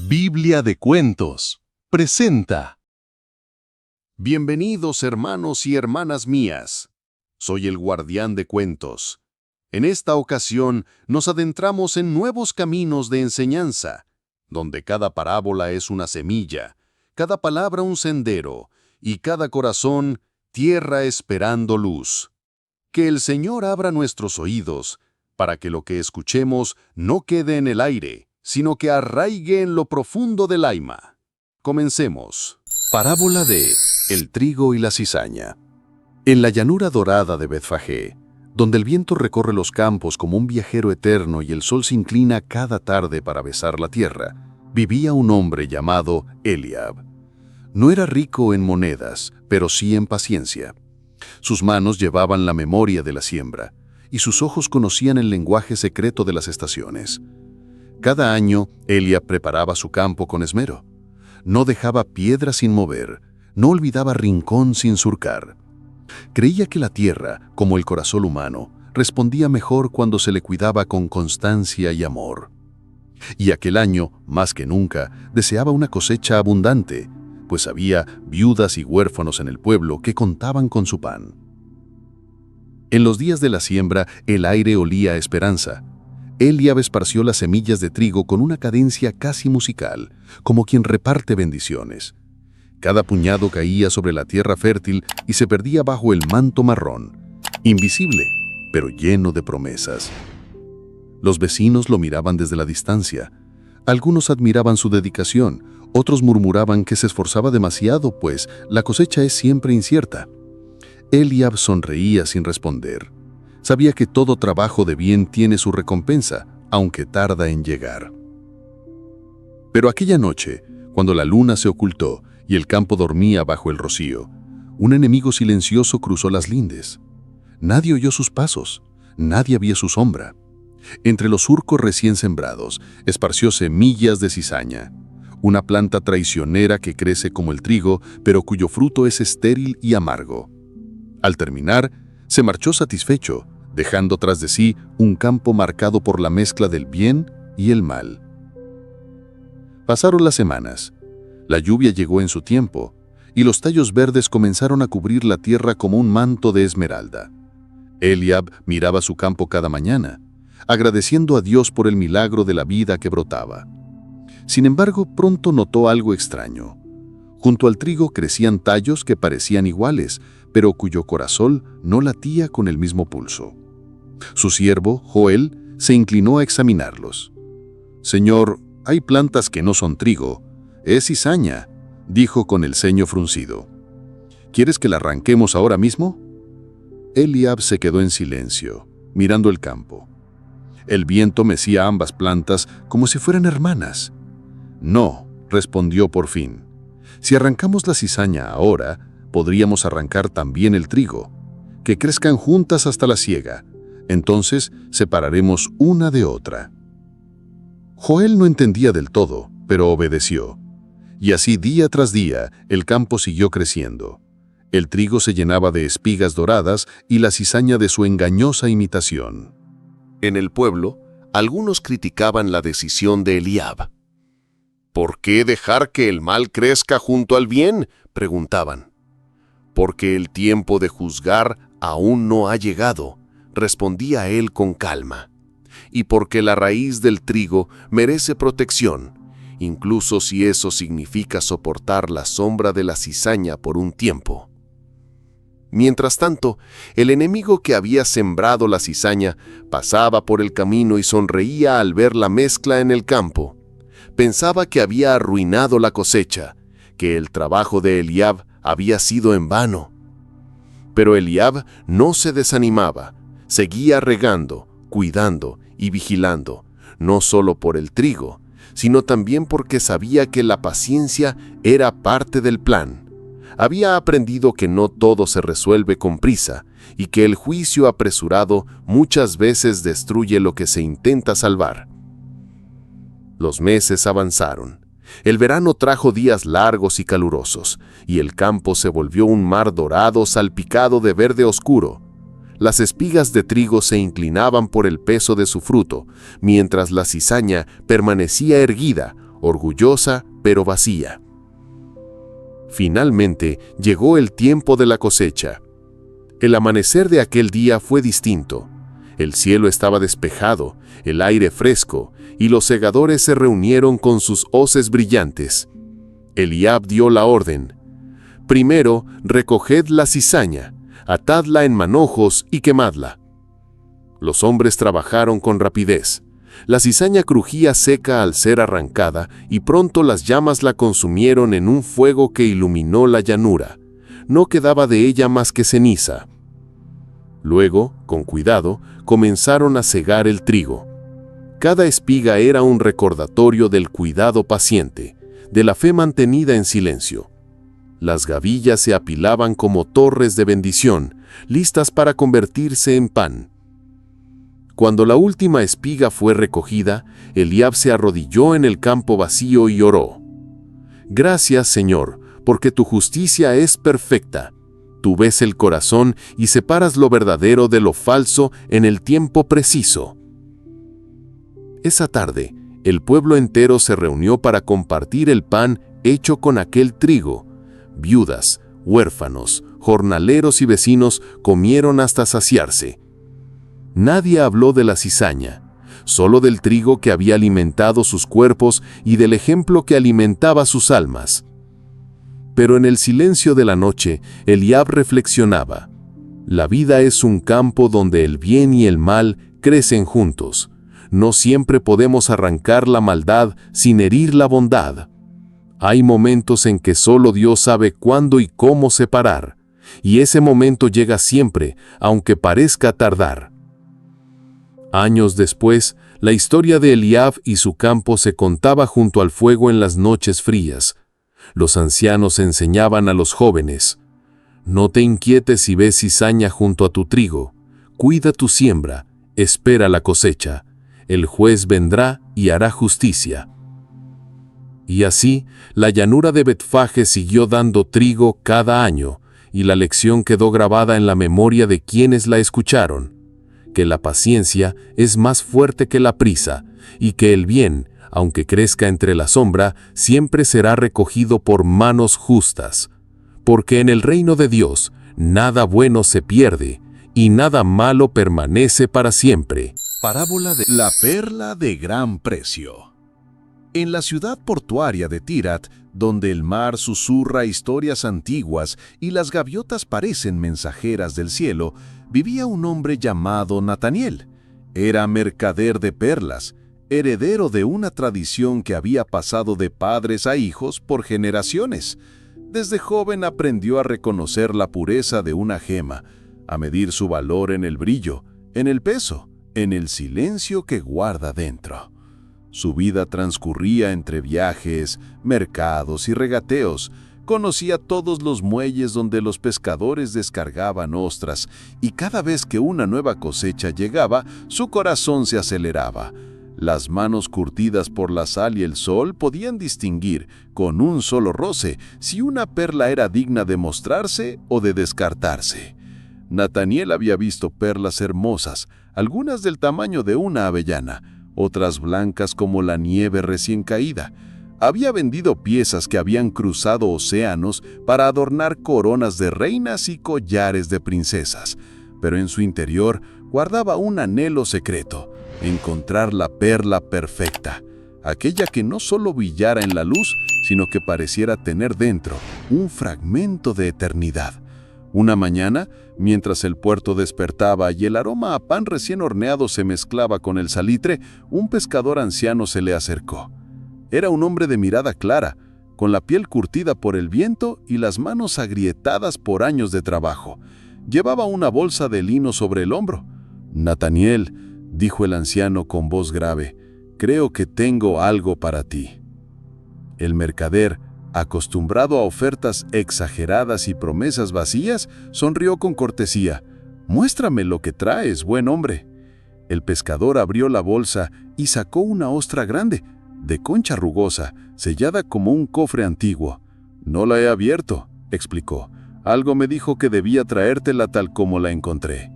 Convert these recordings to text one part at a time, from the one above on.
Biblia de Cuentos presenta. Bienvenidos, hermanos y hermanas mías. Soy el guardián de cuentos. En esta ocasión nos adentramos en nuevos caminos de enseñanza, donde cada parábola es una semilla, cada palabra un sendero y cada corazón tierra esperando luz. Que el Señor abra nuestros oídos para que lo que escuchemos no quede en el aire, sino que arraigue en lo profundo del alma. Comencemos. Parábola de El trigo y la cizaña. En la llanura dorada de Betfagé, donde el viento recorre los campos como un viajero eterno y el sol se inclina cada tarde para besar la tierra, vivía un hombre llamado Eliab. No era rico en monedas, pero sí en paciencia. Sus manos llevaban la memoria de la siembra, y sus ojos conocían el lenguaje secreto de las estaciones. Cada año, Eliab preparaba su campo con esmero. No dejaba piedra sin mover, no olvidaba rincón sin surcar. Creía que la tierra, como el corazón humano, respondía mejor cuando se le cuidaba con constancia y amor. Y aquel año, más que nunca, deseaba una cosecha abundante, pues había viudas y huérfanos en el pueblo que contaban con su pan. En los días de la siembra, el aire olía a esperanza. Eliab esparció las semillas de trigo con una cadencia casi musical, como quien reparte bendiciones. Cada puñado caía sobre la tierra fértil y se perdía bajo el manto marrón, invisible, pero lleno de promesas. Los vecinos lo miraban desde la distancia. Algunos admiraban su dedicación, otros murmuraban que se esforzaba demasiado, pues la cosecha es siempre incierta. Eliab sonreía sin responder. Sabía que todo trabajo de bien tiene su recompensa, aunque tarda en llegar. Pero aquella noche, cuando la luna se ocultó y el campo dormía bajo el rocío, un enemigo silencioso cruzó las lindes. Nadie oyó sus pasos, nadie vio su sombra. Entre los surcos recién sembrados, esparció semillas de cizaña, una planta traicionera que crece como el trigo, pero cuyo fruto es estéril y amargo. Al terminar, se marchó satisfecho, dejando tras de sí un campo marcado por la mezcla del bien y el mal. Pasaron las semanas. La lluvia llegó en su tiempo, y los tallos verdes comenzaron a cubrir la tierra como un manto de esmeralda. Eliab miraba su campo cada mañana, agradeciendo a Dios por el milagro de la vida que brotaba. Sin embargo, pronto notó algo extraño. Junto al trigo crecían tallos que parecían iguales, pero cuyo corazón no latía con el mismo pulso. Su siervo, Joel, se inclinó a examinarlos. «Señor, hay plantas que no son trigo, es cizaña», dijo con el ceño fruncido. «¿Quieres que la arranquemos ahora mismo?» Eliab se quedó en silencio, mirando el campo. El viento mecía ambas plantas como si fueran hermanas. «No», respondió por fin. «Si arrancamos la cizaña ahora, podríamos arrancar también el trigo. Que crezcan juntas hasta la siega. Entonces separaremos una de otra». Joel no entendía del todo, pero obedeció. Y así día tras día el campo siguió creciendo. El trigo se llenaba de espigas doradas y la cizaña de su engañosa imitación. En el pueblo, algunos criticaban la decisión de Eliab. «¿Por qué dejar que el mal crezca junto al bien?», preguntaban. «Porque el tiempo de juzgar aún no ha llegado», respondía él con calma. «Y porque la raíz del trigo merece protección, incluso si eso significa soportar la sombra de la cizaña por un tiempo». Mientras tanto, el enemigo que había sembrado la cizaña pasaba por el camino y sonreía al ver la mezcla en el campo. Pensaba que había arruinado la cosecha, que el trabajo de Eliab había sido en vano. Pero Eliab no se desanimaba, seguía regando, cuidando y vigilando, no solo por el trigo, sino también porque sabía que la paciencia era parte del plan. Había aprendido que no todo se resuelve con prisa y que el juicio apresurado muchas veces destruye lo que se intenta salvar. Los meses avanzaron. El verano trajo días largos y calurosos, y el campo se volvió un mar dorado salpicado de verde oscuro. Las espigas de trigo se inclinaban por el peso de su fruto, mientras la cizaña permanecía erguida, orgullosa pero vacía. Finalmente llegó el tiempo de la cosecha. El amanecer de aquel día fue distinto. El cielo estaba despejado, el aire fresco, y los segadores se reunieron con sus hoces brillantes. Eliab dio la orden: primero, recoged la cizaña, atadla en manojos y quemadla. Los hombres trabajaron con rapidez. La cizaña crujía seca al ser arrancada, y pronto las llamas la consumieron en un fuego que iluminó la llanura. No quedaba de ella más que ceniza. Luego, con cuidado, comenzaron a segar el trigo. Cada espiga era un recordatorio del cuidado paciente, de la fe mantenida en silencio. Las gavillas se apilaban como torres de bendición, listas para convertirse en pan. Cuando la última espiga fue recogida, Eliab se arrodilló en el campo vacío y oró: Gracias, Señor, porque tu justicia es perfecta. Tú ves el corazón y separas lo verdadero de lo falso en el tiempo preciso. Esa tarde, el pueblo entero se reunió para compartir el pan hecho con aquel trigo. Viudas, huérfanos, jornaleros y vecinos comieron hasta saciarse. Nadie habló de la cizaña, solo del trigo que había alimentado sus cuerpos y del ejemplo que alimentaba sus almas. Pero en el silencio de la noche, Eliab reflexionaba: la vida es un campo donde el bien y el mal crecen juntos. No siempre podemos arrancar la maldad sin herir la bondad. Hay momentos en que solo Dios sabe cuándo y cómo separar, y ese momento llega siempre, aunque parezca tardar. Años después, la historia de Eliab y su campo se contaba junto al fuego en las noches frías. Los ancianos enseñaban a los jóvenes: no te inquietes si ves cizaña junto a tu trigo. Cuida tu siembra, espera la cosecha. El juez vendrá y hará justicia. Y así, la llanura de Betfaje siguió dando trigo cada año, y la lección quedó grabada en la memoria de quienes la escucharon: que la paciencia es más fuerte que la prisa, y que el bien, aunque crezca entre la sombra, siempre será recogido por manos justas. Porque en el reino de Dios, nada bueno se pierde, y nada malo permanece para siempre. Parábola de la perla de gran precio. En la ciudad portuaria de Tirat, donde el mar susurra historias antiguas y las gaviotas parecen mensajeras del cielo, vivía un hombre llamado Nataniel. Era mercader de perlas, heredero de una tradición que había pasado de padres a hijos por generaciones. Desde joven aprendió a reconocer la pureza de una gema, a medir su valor en el brillo, en el peso, en el silencio que guarda dentro. Su vida transcurría entre viajes, mercados y regateos. Conocía todos los muelles donde los pescadores descargaban ostras, y cada vez que una nueva cosecha llegaba, su corazón se aceleraba. Las manos curtidas por la sal y el sol podían distinguir, con un solo roce, si una perla era digna de mostrarse o de descartarse. Nataniel había visto perlas hermosas, algunas del tamaño de una avellana, otras blancas como la nieve recién caída. Había vendido piezas que habían cruzado océanos para adornar coronas de reinas y collares de princesas, pero en su interior guardaba un anhelo secreto: encontrar la perla perfecta, aquella que no solo brillara en la luz, sino que pareciera tener dentro un fragmento de eternidad. Una mañana, mientras el puerto despertaba y el aroma a pan recién horneado se mezclaba con el salitre, un pescador anciano se le acercó. Era un hombre de mirada clara, con la piel curtida por el viento y las manos agrietadas por años de trabajo. Llevaba una bolsa de lino sobre el hombro. «Nataniel», dijo el anciano con voz grave, «creo que tengo algo para ti». El mercader, acostumbrado a ofertas exageradas y promesas vacías, sonrió con cortesía. «Muéstrame lo que traes, buen hombre». El pescador abrió la bolsa y sacó una ostra grande, de concha rugosa, sellada como un cofre antiguo. «No la he abierto», explicó. «Algo me dijo que debía traértela tal como la encontré».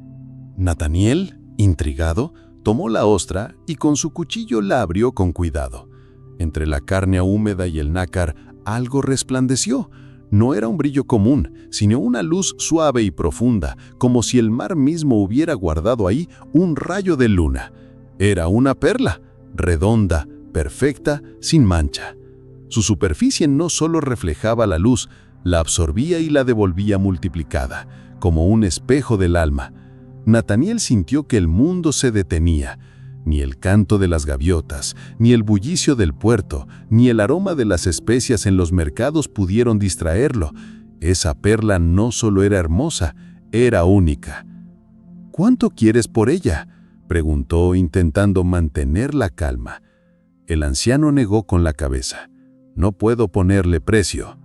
Nataniel, intrigado, tomó la ostra y con su cuchillo la abrió con cuidado. Entre la carne húmeda y el nácar, algo resplandeció. No era un brillo común, sino una luz suave y profunda, como si el mar mismo hubiera guardado ahí un rayo de luna. Era una perla, redonda, perfecta, sin mancha. Su superficie no solo reflejaba la luz, la absorbía y la devolvía multiplicada, como un espejo del alma. Nataniel sintió que el mundo se detenía. Ni el canto de las gaviotas, ni el bullicio del puerto, ni el aroma de las especias en los mercados pudieron distraerlo. Esa perla no solo era hermosa, era única. ¿Cuánto quieres por ella?, preguntó, intentando mantener la calma. El anciano negó con la cabeza. No puedo ponerle precio,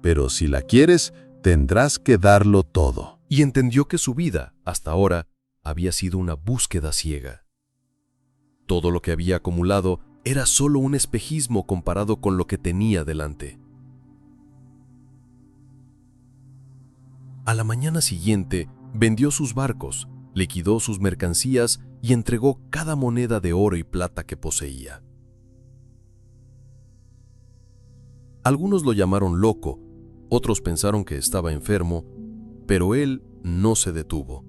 pero si la quieres, tendrás que darlo todo. Y entendió que su vida, hasta ahora, había sido una búsqueda ciega. Todo lo que había acumulado era solo un espejismo comparado con lo que tenía delante. A la mañana siguiente, vendió sus barcos, liquidó sus mercancías y entregó cada moneda de oro y plata que poseía. Algunos lo llamaron loco, otros pensaron que estaba enfermo, pero él no se detuvo.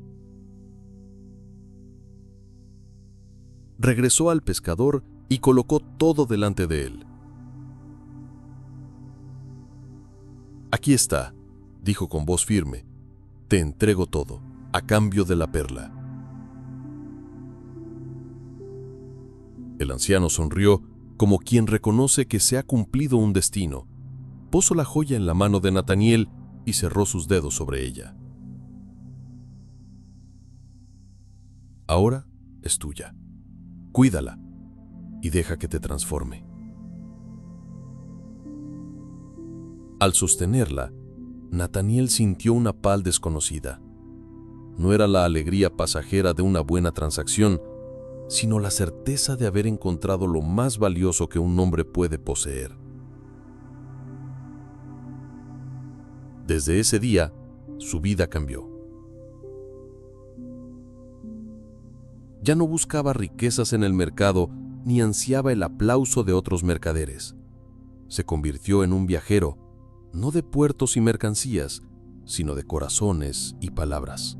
Regresó al pescador y colocó todo delante de él. «Aquí está», dijo con voz firme, «te entrego todo, a cambio de la perla». El anciano sonrió como quien reconoce que se ha cumplido un destino. Puso la joya en la mano de Nataniel y cerró sus dedos sobre ella. «Ahora es tuya. Cuídala y deja que te transforme». Al sostenerla, Nataniel sintió una paz desconocida. No era la alegría pasajera de una buena transacción, sino la certeza de haber encontrado lo más valioso que un hombre puede poseer. Desde ese día, su vida cambió. Ya no buscaba riquezas en el mercado ni ansiaba el aplauso de otros mercaderes. Se convirtió en un viajero, no de puertos y mercancías, sino de corazones y palabras.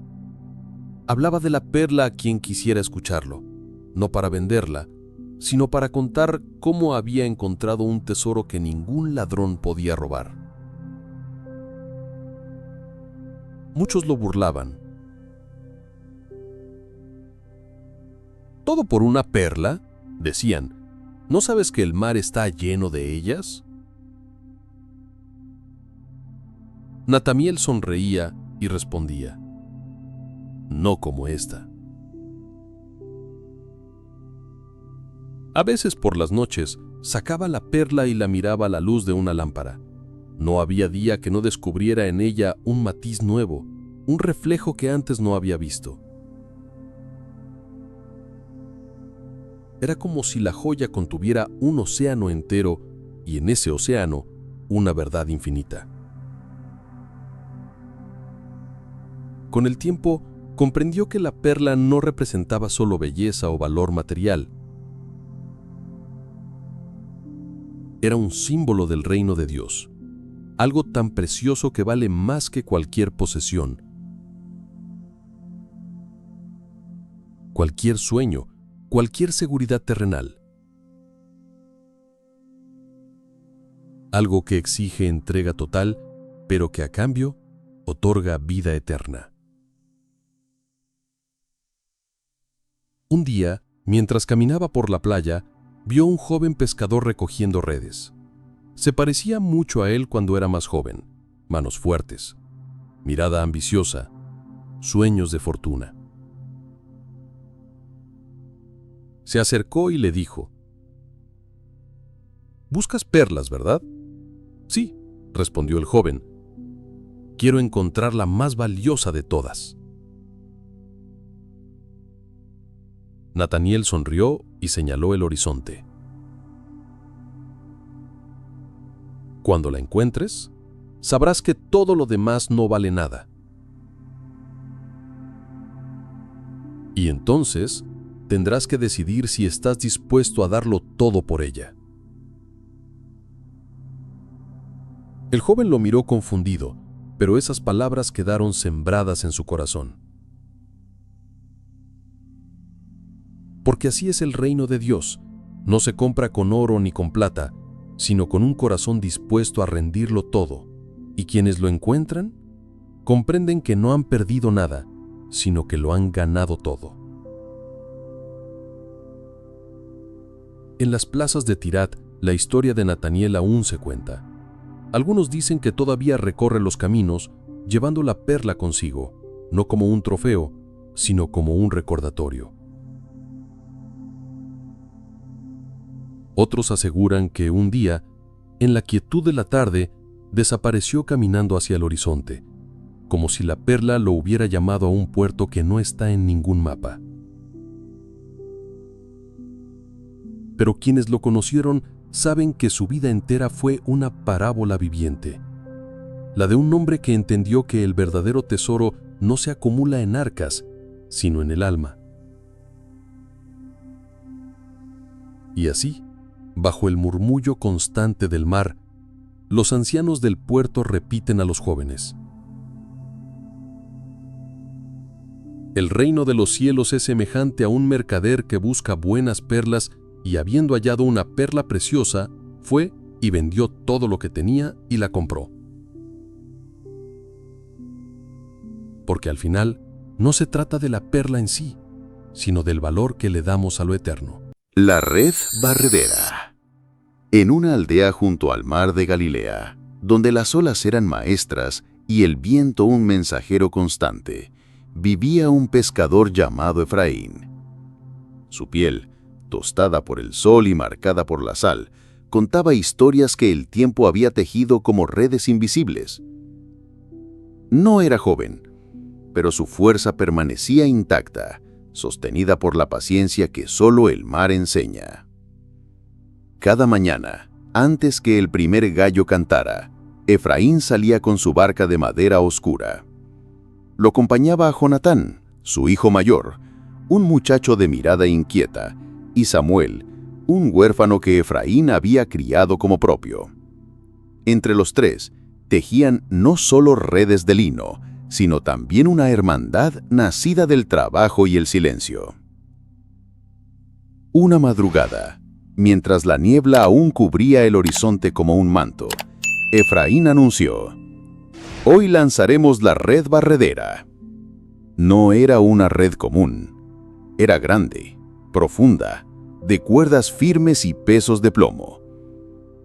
Hablaba de la perla a quien quisiera escucharlo, no para venderla, sino para contar cómo había encontrado un tesoro que ningún ladrón podía robar. Muchos lo burlaban. ¿Todo por una perla?, decían. ¿No sabes que el mar está lleno de ellas? Nataniel sonreía y respondía: no como esta. A veces por las noches sacaba la perla y la miraba a la luz de una lámpara. No había día que no descubriera en ella un matiz nuevo, un reflejo que antes no había visto. Era como si la joya contuviera un océano entero y en ese océano una verdad infinita. Con el tiempo, comprendió que la perla no representaba solo belleza o valor material. Era un símbolo del reino de Dios, algo tan precioso que vale más que cualquier posesión, cualquier sueño, cualquier seguridad terrenal. Algo que exige entrega total, pero que a cambio otorga vida eterna. Un día, mientras caminaba por la playa, vio a un joven pescador recogiendo redes. Se parecía mucho a él cuando era más joven, manos fuertes, mirada ambiciosa, sueños de fortuna. Se acercó y le dijo: «¿Buscas perlas, verdad?» «Sí», respondió el joven. «Quiero encontrar la más valiosa de todas». Nataniel sonrió y señaló el horizonte. «Cuando la encuentres, sabrás que todo lo demás no vale nada. Y entonces tendrás que decidir si estás dispuesto a darlo todo por ella». El joven lo miró confundido, pero esas palabras quedaron sembradas en su corazón. Porque así es el reino de Dios. No se compra con oro ni con plata, sino con un corazón dispuesto a rendirlo todo. Y quienes lo encuentran, comprenden que no han perdido nada, sino que lo han ganado todo. En las plazas de Tirat, la historia de Nataniel aún se cuenta. Algunos dicen que todavía recorre los caminos llevando la perla consigo, no como un trofeo, sino como un recordatorio. Otros aseguran que un día, en la quietud de la tarde, desapareció caminando hacia el horizonte, como si la perla lo hubiera llamado a un puerto que no está en ningún mapa. Pero quienes lo conocieron saben que su vida entera fue una parábola viviente, la de un hombre que entendió que el verdadero tesoro no se acumula en arcas, sino en el alma. Y así, bajo el murmullo constante del mar, los ancianos del puerto repiten a los jóvenes: el reino de los cielos es semejante a un mercader que busca buenas perlas y, habiendo hallado una perla preciosa, fue y vendió todo lo que tenía y la compró. Porque al final no se trata de la perla en sí, sino del valor que le damos a lo eterno. La red barredera. En una aldea junto al mar de Galilea, donde las olas eran maestras y el viento un mensajero constante, vivía un pescador llamado Efraín. Su piel, tostada por el sol y marcada por la sal, contaba historias que el tiempo había tejido como redes invisibles. No era joven, pero su fuerza permanecía intacta, sostenida por la paciencia que solo el mar enseña. Cada mañana, antes que el primer gallo cantara, Efraín salía con su barca de madera oscura. Lo acompañaba a Jonatán, su hijo mayor, un muchacho de mirada inquieta, y Samuel, un huérfano que Efraín había criado como propio. Entre los tres, tejían no solo redes de lino, sino también una hermandad nacida del trabajo y el silencio. Una madrugada, mientras la niebla aún cubría el horizonte como un manto, Efraín anunció: «Hoy lanzaremos la red barredera». No era una red común. Era grande, profunda, de cuerdas firmes y pesos de plomo.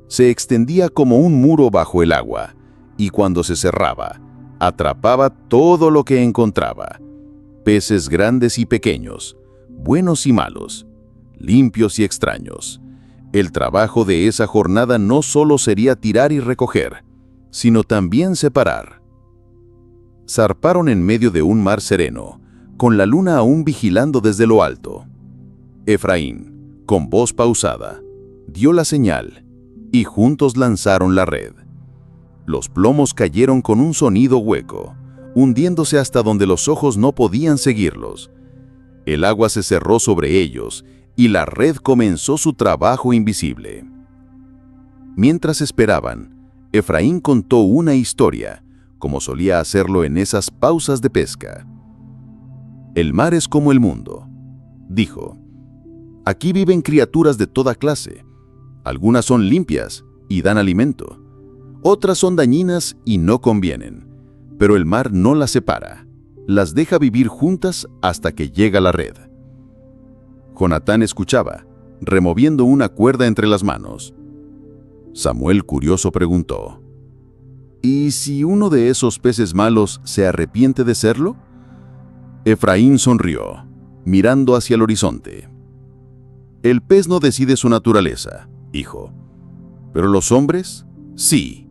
Se extendía como un muro bajo el agua, y cuando se cerraba, atrapaba todo lo que encontraba: peces grandes y pequeños, buenos y malos, limpios y extraños. El trabajo de esa jornada no solo sería tirar y recoger, sino también separar. Zarparon en medio de un mar sereno, con la luna aún vigilando desde lo alto. Efraín, con voz pausada, dio la señal, y juntos lanzaron la red. Los plomos cayeron con un sonido hueco, hundiéndose hasta donde los ojos no podían seguirlos. El agua se cerró sobre ellos, y la red comenzó su trabajo invisible. Mientras esperaban, Efraín contó una historia, como solía hacerlo en esas pausas de pesca. «El mar es como el mundo», dijo. «Aquí viven criaturas de toda clase. Algunas son limpias y dan alimento. Otras son dañinas y no convienen. Pero el mar no las separa. Las deja vivir juntas hasta que llega la red». Jonatán escuchaba, removiendo una cuerda entre las manos. Samuel, curioso, preguntó: «¿Y si uno de esos peces malos se arrepiente de serlo?». Efraín sonrió, mirando hacia el horizonte. «El pez no decide su naturaleza, hijo. Pero los hombres, sí.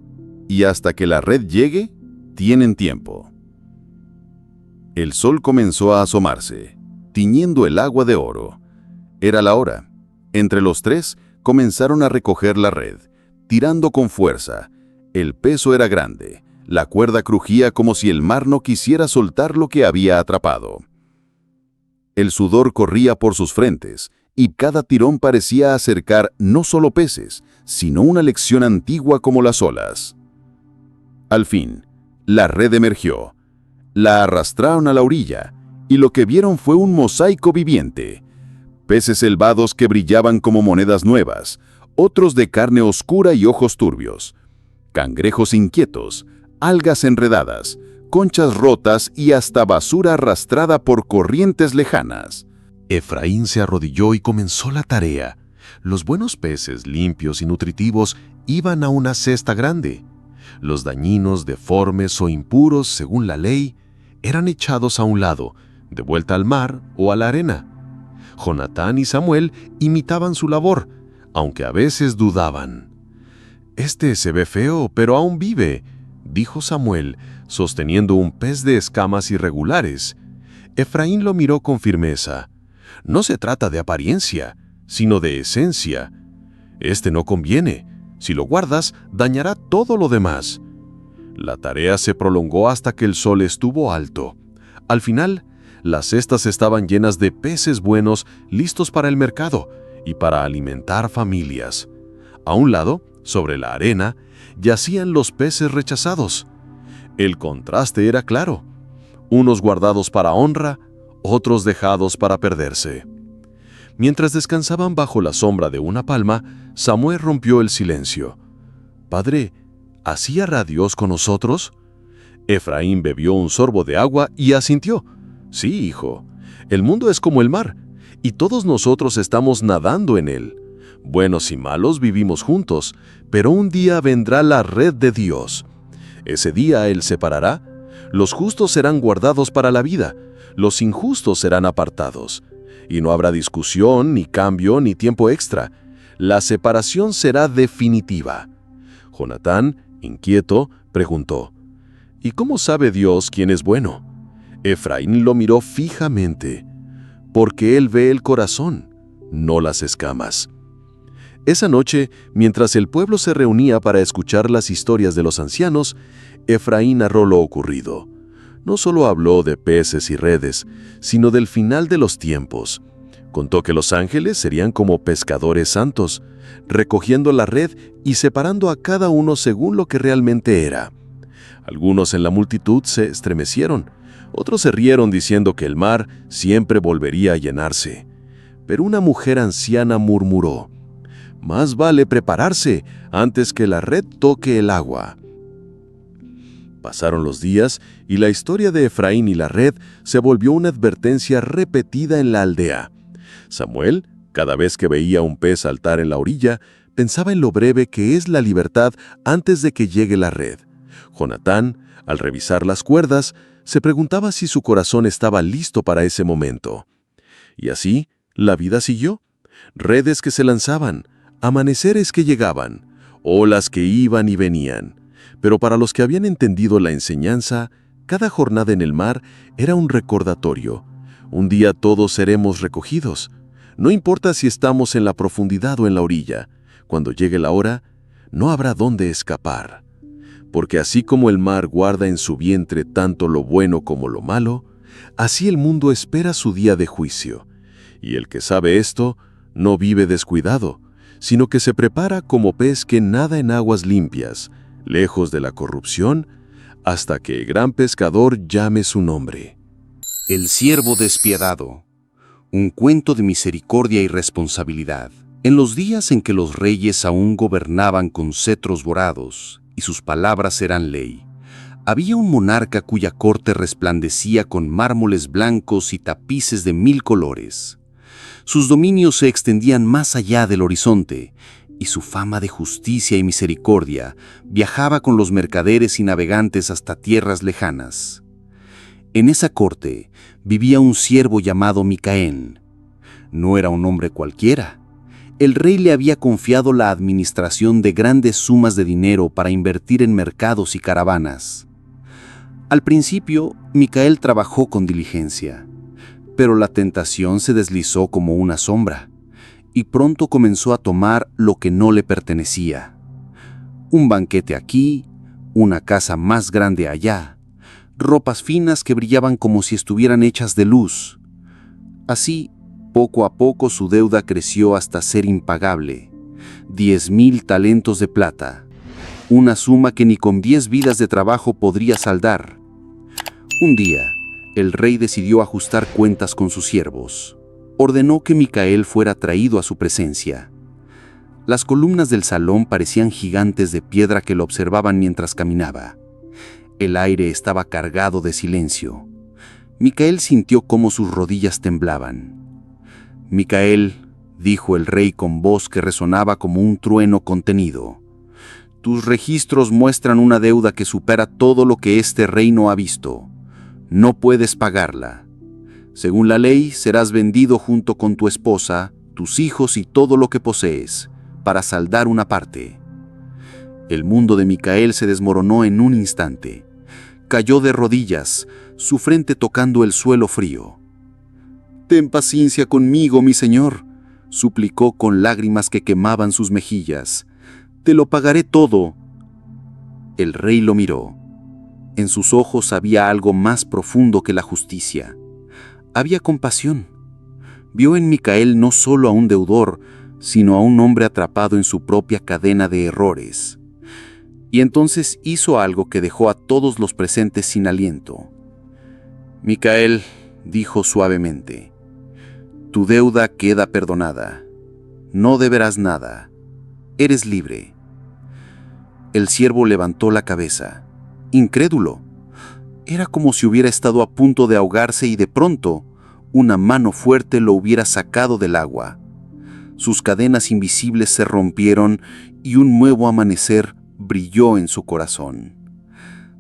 Y hasta que la red llegue, tienen tiempo». El sol comenzó a asomarse, tiñendo el agua de oro. Era la hora. Entre los tres comenzaron a recoger la red, tirando con fuerza. El peso era grande. La cuerda crujía como si el mar no quisiera soltar lo que había atrapado. El sudor corría por sus frentes, y cada tirón parecía acercar no solo peces, sino una lección antigua como las olas. Al fin, la red emergió. La arrastraron a la orilla, y lo que vieron fue un mosaico viviente. Peces selvados que brillaban como monedas nuevas, otros de carne oscura y ojos turbios. Cangrejos inquietos, algas enredadas, conchas rotas y hasta basura arrastrada por corrientes lejanas. Efraín se arrodilló y comenzó la tarea. Los buenos peces, limpios y nutritivos, iban a una cesta grande. Los dañinos, deformes o impuros, según la ley, eran echados a un lado, de vuelta al mar o a la arena. Jonatán y Samuel imitaban su labor, aunque a veces dudaban. «Este se ve feo, pero aún vive», dijo Samuel, sosteniendo un pez de escamas irregulares. Efraín lo miró con firmeza. «No se trata de apariencia, sino de esencia. Este no conviene. Si lo guardas, dañará todo lo demás». La tarea se prolongó hasta que el sol estuvo alto. Al final, las cestas estaban llenas de peces buenos, listos para el mercado y para alimentar familias. A un lado, sobre la arena, yacían los peces rechazados. El contraste era claro. Unos guardados para honra, otros dejados para perderse. Mientras descansaban bajo la sombra de una palma, Samuel rompió el silencio. «Padre, ¿así hará Dios con nosotros?» Efraín bebió un sorbo de agua y asintió. «Sí, hijo, el mundo es como el mar, y todos nosotros estamos nadando en él. Buenos y malos vivimos juntos, pero un día vendrá la red de Dios. Ese día Él separará. Los justos serán guardados para la vida, los injustos serán apartados. Y no habrá discusión, ni cambio, ni tiempo extra. La separación será definitiva». Jonatán, inquieto, preguntó: «¿Y cómo sabe Dios quién es bueno?» Efraín lo miró fijamente. «Porque Él ve el corazón, no las escamas». Esa noche, mientras el pueblo se reunía para escuchar las historias de los ancianos, Efraín narró lo ocurrido. No solo habló de peces y redes, sino del final de los tiempos. Contó que los ángeles serían como pescadores santos, recogiendo la red y separando a cada uno según lo que realmente era. Algunos en la multitud se estremecieron, otros se rieron diciendo que el mar siempre volvería a llenarse. Pero una mujer anciana murmuró: «Más vale prepararse antes que la red toque el agua». Pasaron los días y la historia de Efraín y la red se volvió una advertencia repetida en la aldea. Samuel, cada vez que veía un pez saltar en la orilla, pensaba en lo breve que es la libertad antes de que llegue la red. Jonatán, al revisar las cuerdas, se preguntaba si su corazón estaba listo para ese momento. Y así, la vida siguió. Redes que se lanzaban, amaneceres que llegaban, olas que iban y venían. Pero para los que habían entendido la enseñanza, cada jornada en el mar era un recordatorio. Un día todos seremos recogidos. No importa si estamos en la profundidad o en la orilla. Cuando llegue la hora, no habrá dónde escapar. Porque así como el mar guarda en su vientre tanto lo bueno como lo malo, así el mundo espera su día de juicio. Y el que sabe esto, no vive descuidado, sino que se prepara como pez que nada en aguas limpias, lejos de la corrupción, hasta que el gran pescador llame su nombre. El siervo despiadado. Un cuento de misericordia y responsabilidad. En los días en que los reyes aún gobernaban con cetros dorados y sus palabras eran ley, había un monarca cuya corte resplandecía con mármoles blancos y tapices de 1000 colores. Sus dominios se extendían más allá del horizonte, y su fama de justicia y misericordia viajaba con los mercaderes y navegantes hasta tierras lejanas. En esa corte vivía un siervo llamado Micaén. No era un hombre cualquiera. El rey le había confiado la administración de grandes sumas de dinero para invertir en mercados y caravanas. Al principio, Micael trabajó con diligencia, pero la tentación se deslizó como una sombra, y pronto comenzó a tomar lo que no le pertenecía. Un banquete aquí, una casa más grande allá, ropas finas que brillaban como si estuvieran hechas de luz. Así, poco a poco su deuda creció hasta ser impagable, 10.000 talentos de plata. una suma que ni con 10 vidas de trabajo podría saldar. Un día, el rey decidió ajustar cuentas con sus siervos. Ordenó que Micael fuera traído a su presencia. Las columnas del salón parecían gigantes de piedra que lo observaban mientras caminaba. El aire estaba cargado de silencio. Micael sintió cómo sus rodillas temblaban. «Micael», dijo el rey con voz que resonaba como un trueno contenido, «tus registros muestran una deuda que supera todo lo que este reino ha visto. No puedes pagarla. Según la ley, serás vendido junto con tu esposa, tus hijos y todo lo que posees, para saldar una parte». El mundo de Micael se desmoronó en un instante. Cayó de rodillas, su frente tocando el suelo frío. «Ten paciencia conmigo, mi señor», suplicó con lágrimas que quemaban sus mejillas. «Te lo pagaré todo». El rey lo miró. En sus ojos había algo más profundo que la justicia. Había compasión. Vio en Micael no solo a un deudor, sino a un hombre atrapado en su propia cadena de errores. Y entonces hizo algo que dejó a todos los presentes sin aliento. «Micael», dijo suavemente, «tu deuda queda perdonada. No deberás nada. Eres libre». El siervo levantó la cabeza, incrédulo. Era como si hubiera estado a punto de ahogarse y de pronto una mano fuerte lo hubiera sacado del agua. Sus cadenas invisibles se rompieron y un nuevo amanecer brilló en su corazón.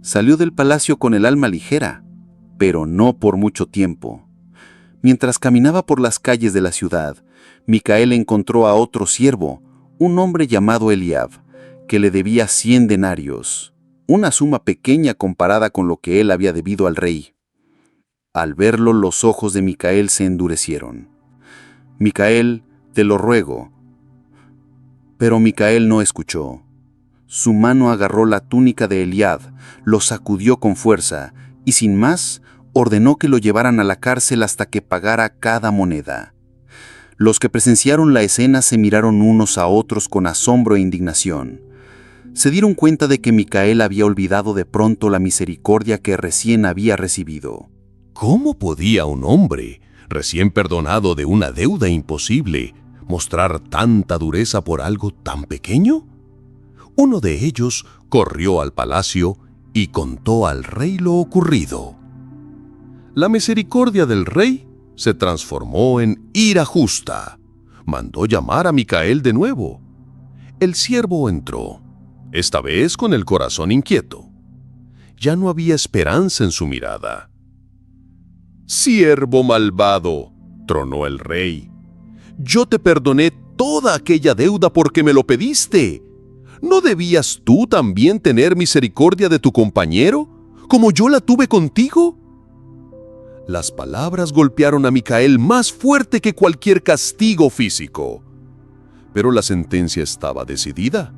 Salió del palacio con el alma ligera, pero no por mucho tiempo. Mientras caminaba por las calles de la ciudad, Micael encontró a otro siervo, un hombre llamado Eliab, que le debía 100 denarios, una suma pequeña comparada con lo que él había debido al rey. Al verlo, los ojos de Micael se endurecieron. «Micael, te lo ruego». Pero Micael no escuchó. Su mano agarró la túnica de Eliab, lo sacudió con fuerza y sin más ordenó que lo llevaran a la cárcel hasta que pagara cada moneda. Los que presenciaron la escena se miraron unos a otros con asombro e indignación. Se dieron cuenta de que Micael había olvidado de pronto la misericordia que recién había recibido. ¿Cómo podía un hombre, recién perdonado de una deuda imposible, mostrar tanta dureza por algo tan pequeño? Uno de ellos corrió al palacio y contó al rey lo ocurrido. La misericordia del rey se transformó en ira justa. Mandó llamar a Micael de nuevo. El siervo entró, esta vez con el corazón inquieto. Ya no había esperanza en su mirada. «Siervo malvado», tronó el rey, «yo te perdoné toda aquella deuda porque me lo pediste. ¿No debías tú también tener misericordia de tu compañero, como yo la tuve contigo?» Las palabras golpearon a Micael más fuerte que cualquier castigo físico. Pero la sentencia estaba decidida.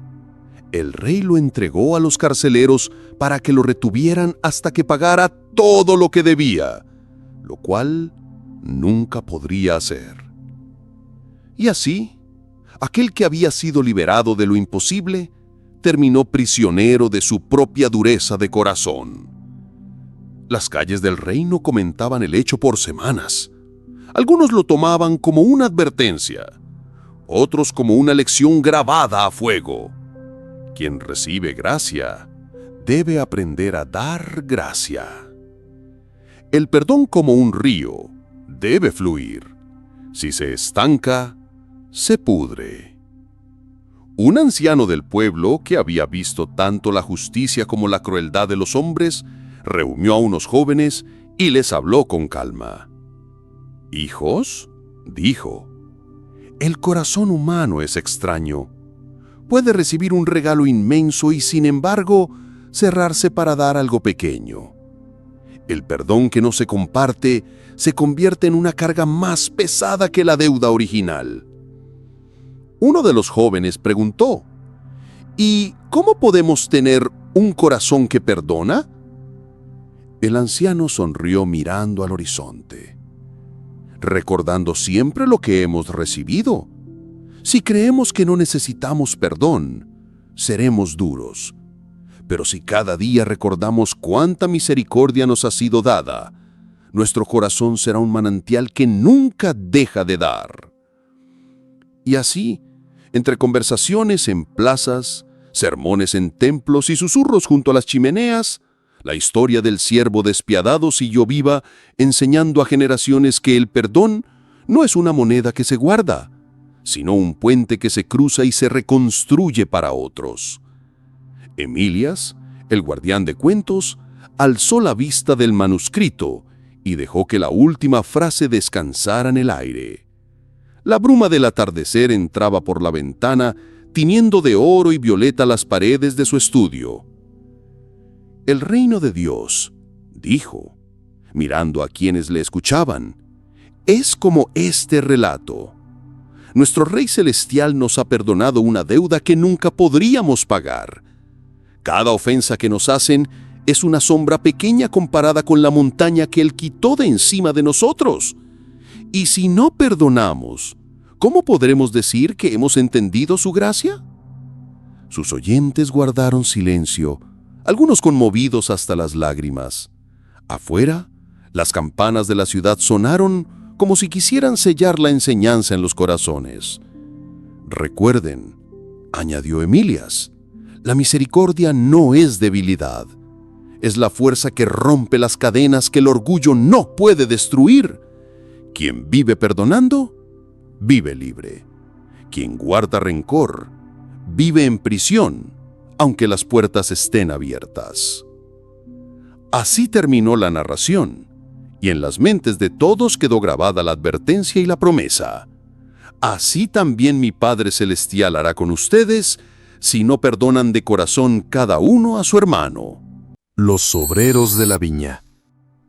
El rey lo entregó a los carceleros para que lo retuvieran hasta que pagara todo lo que debía, lo cual nunca podría hacer. Y así, aquel que había sido liberado de lo imposible, terminó prisionero de su propia dureza de corazón. Las calles del reino comentaban el hecho por semanas. Algunos lo tomaban como una advertencia, otros como una lección grabada a fuego. Quien recibe gracia debe aprender a dar gracia. El perdón, como un río, debe fluir. Si se estanca, se pudre. Un anciano del pueblo, que había visto tanto la justicia como la crueldad de los hombres, reunió a unos jóvenes y les habló con calma. «Hijos», dijo, «el corazón humano es extraño. Puede recibir un regalo inmenso y, sin embargo, cerrarse para dar algo pequeño. El perdón que no se comparte se convierte en una carga más pesada que la deuda original». Uno de los jóvenes preguntó, «¿Y cómo podemos tener un corazón que perdona?» El anciano sonrió mirando al horizonte. «Recordando siempre lo que hemos recibido. Si creemos que no necesitamos perdón, seremos duros, pero si cada día recordamos cuánta misericordia nos ha sido dada, nuestro corazón será un manantial que nunca deja de dar. Y así, entre conversaciones en plazas, sermones en templos y susurros junto a las chimeneas, la historia del siervo despiadado siguió viva, enseñando a generaciones que el perdón no es una moneda que se guarda, sino un puente que se cruza y se reconstruye para otros. Emilias, el guardián de cuentos, alzó la vista del manuscrito y dejó que la última frase descansara en el aire. La bruma del atardecer entraba por la ventana, tiñendo de oro y violeta las paredes de su estudio. El reino de Dios, dijo, mirando a quienes le escuchaban, es como este relato. Nuestro Rey Celestial nos ha perdonado una deuda que nunca podríamos pagar. Cada ofensa que nos hacen es una sombra pequeña comparada con la montaña que Él quitó de encima de nosotros. Y si no perdonamos, ¿cómo podremos decir que hemos entendido su gracia? Sus oyentes guardaron silencio, algunos conmovidos hasta las lágrimas. Afuera, las campanas de la ciudad sonaron como si quisieran sellar la enseñanza en los corazones. Recuerden, añadió Emilias, la misericordia no es debilidad. Es la fuerza que rompe las cadenas que el orgullo no puede destruir. Quien vive perdonando, vive libre. Quien guarda rencor, vive en prisión, aunque las puertas estén abiertas. Así terminó la narración, y en las mentes de todos quedó grabada la advertencia y la promesa. Así también mi Padre Celestial hará con ustedes, si no perdonan de corazón cada uno a su hermano. Los obreros de la viña.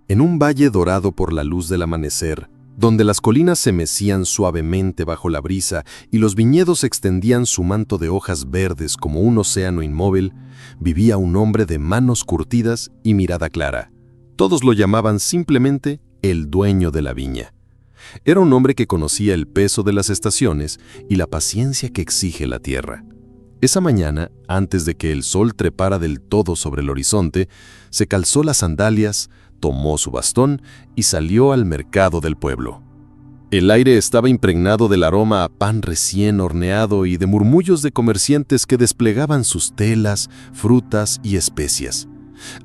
En un valle dorado por la luz del amanecer, donde las colinas se mecían suavemente bajo la brisa y los viñedos extendían su manto de hojas verdes como un océano inmóvil, vivía un hombre de manos curtidas y mirada clara. Todos lo llamaban simplemente el dueño de la viña. Era un hombre que conocía el peso de las estaciones y la paciencia que exige la tierra. Esa mañana, antes de que el sol trepara del todo sobre el horizonte, se calzó las sandalias, tomó su bastón y salió al mercado del pueblo. El aire estaba impregnado del aroma a pan recién horneado y de murmullos de comerciantes que desplegaban sus telas, frutas y especias.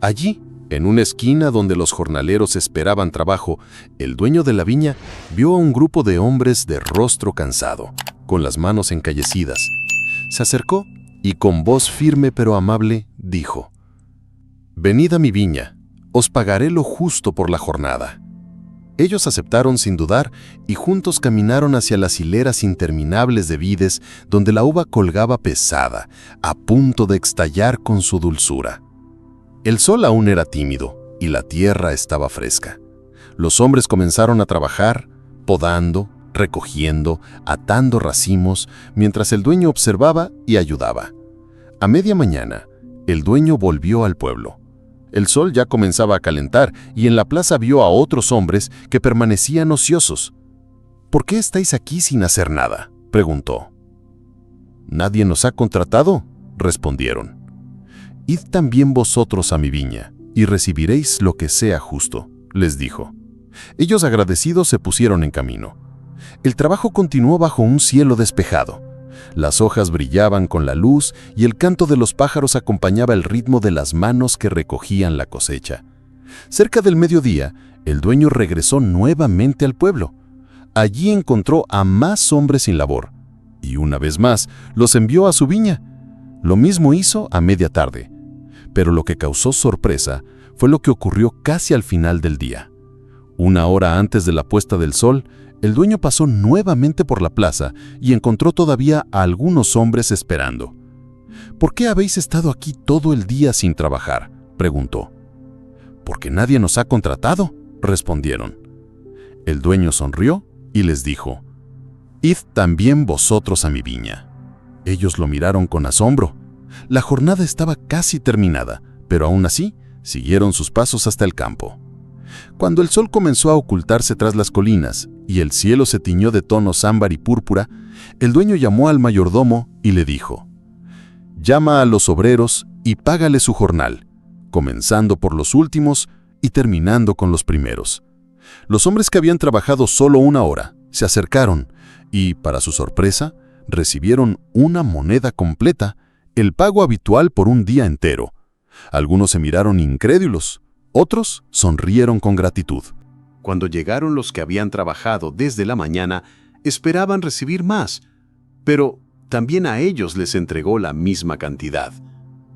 Allí, en una esquina donde los jornaleros esperaban trabajo, el dueño de la viña vio a un grupo de hombres de rostro cansado, con las manos encallecidas. Se acercó y con voz firme pero amable dijo: «Venid a mi viña, os pagaré lo justo por la jornada». Ellos aceptaron sin dudar y juntos caminaron hacia las hileras interminables de vides donde la uva colgaba pesada, a punto de estallar con su dulzura. El sol aún era tímido y la tierra estaba fresca. Los hombres comenzaron a trabajar, podando, recogiendo, atando racimos, mientras el dueño observaba y ayudaba. A media mañana, el dueño volvió al pueblo. El sol ya comenzaba a calentar y en la plaza vio a otros hombres que permanecían ociosos. «¿Por qué estáis aquí sin hacer nada?», preguntó. «Nadie nos ha contratado», respondieron. «Id también vosotros a mi viña, y recibiréis lo que sea justo», les dijo. Ellos agradecidos se pusieron en camino. El trabajo continuó bajo un cielo despejado. Las hojas brillaban con la luz y el canto de los pájaros acompañaba el ritmo de las manos que recogían la cosecha. Cerca del mediodía, el dueño regresó nuevamente al pueblo. Allí encontró a más hombres sin labor, y una vez más los envió a su viña. Lo mismo hizo a media tarde. Pero lo que causó sorpresa fue lo que ocurrió casi al final del día. Una hora antes de la puesta del sol, el dueño pasó nuevamente por la plaza y encontró todavía a algunos hombres esperando. «¿Por qué habéis estado aquí todo el día sin trabajar?», preguntó. «Porque nadie nos ha contratado», respondieron. El dueño sonrió y les dijo: «Id también vosotros a mi viña». Ellos lo miraron con asombro. La jornada estaba casi terminada, pero aún así siguieron sus pasos hasta el campo. Cuando el sol comenzó a ocultarse tras las colinas y el cielo se tiñó de tonos ámbar y púrpura, el dueño llamó al mayordomo y le dijo: «Llama a los obreros y págale su jornal, comenzando por los últimos y terminando con los primeros. Los hombres que habían trabajado solo 1 hora se acercaron y, para su sorpresa, recibieron una moneda completa, el pago habitual por un día entero. Algunos se miraron incrédulos, otros sonrieron con gratitud. Cuando llegaron los que habían trabajado desde la mañana, esperaban recibir más, pero también a ellos les entregó la misma cantidad,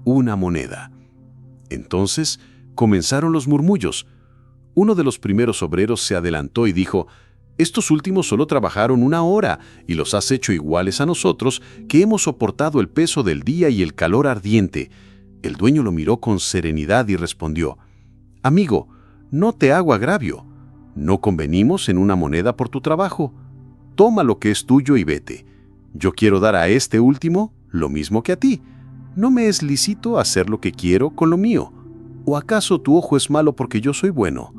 una moneda. Entonces comenzaron los murmullos. Uno de los primeros obreros se adelantó y dijo: «Estos últimos solo trabajaron 1 hora y los has hecho iguales a nosotros, que hemos soportado el peso del día y el calor ardiente». El dueño lo miró con serenidad y respondió: «Amigo, no te hago agravio. ¿No convenimos en una moneda por tu trabajo? Toma lo que es tuyo y vete. Yo quiero dar a este último lo mismo que a ti. ¿No me es lícito hacer lo que quiero con lo mío? ¿O acaso tu ojo es malo porque yo soy bueno?».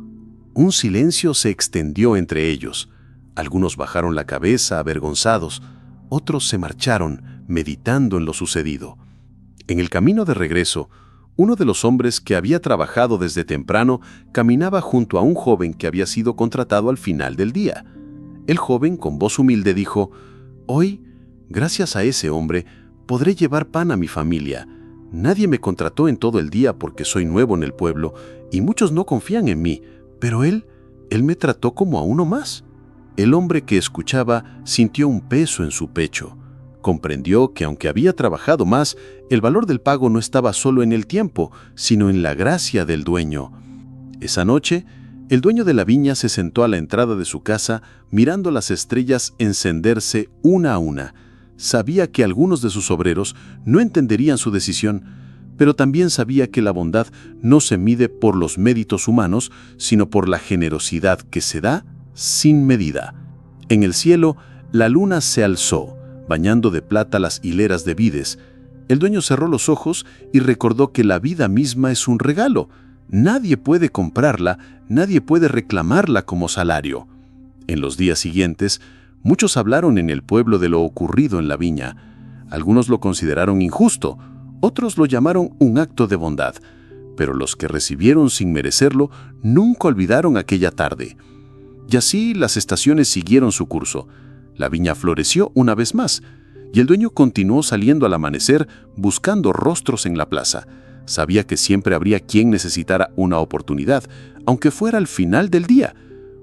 Un silencio se extendió entre ellos. Algunos bajaron la cabeza avergonzados, otros se marcharon meditando en lo sucedido. En el camino de regreso, uno de los hombres que había trabajado desde temprano caminaba junto a un joven que había sido contratado al final del día. El joven, con voz humilde, dijo: «Hoy, gracias a ese hombre, podré llevar pan a mi familia. Nadie me contrató en todo el día porque soy nuevo en el pueblo y muchos no confían en mí, pero él me trató como a uno más». El hombre que escuchaba sintió un peso en su pecho. Comprendió que aunque había trabajado más, el valor del pago no estaba solo en el tiempo, sino en la gracia del dueño. Esa noche, el dueño de la viña se sentó a la entrada de su casa mirando las estrellas encenderse una a una. Sabía que algunos de sus obreros no entenderían su decisión, pero también sabía que la bondad no se mide por los méritos humanos, sino por la generosidad que se da sin medida. En el cielo, la luna se alzó, bañando de plata las hileras de vides. El dueño cerró los ojos y recordó que la vida misma es un regalo. Nadie puede comprarla, nadie puede reclamarla como salario. En los días siguientes, muchos hablaron en el pueblo de lo ocurrido en la viña. Algunos lo consideraron injusto, otros lo llamaron un acto de bondad, pero los que recibieron sin merecerlo nunca olvidaron aquella tarde. Y así las estaciones siguieron su curso. La viña floreció una vez más, y el dueño continuó saliendo al amanecer buscando rostros en la plaza. Sabía que siempre habría quien necesitara una oportunidad, aunque fuera al final del día,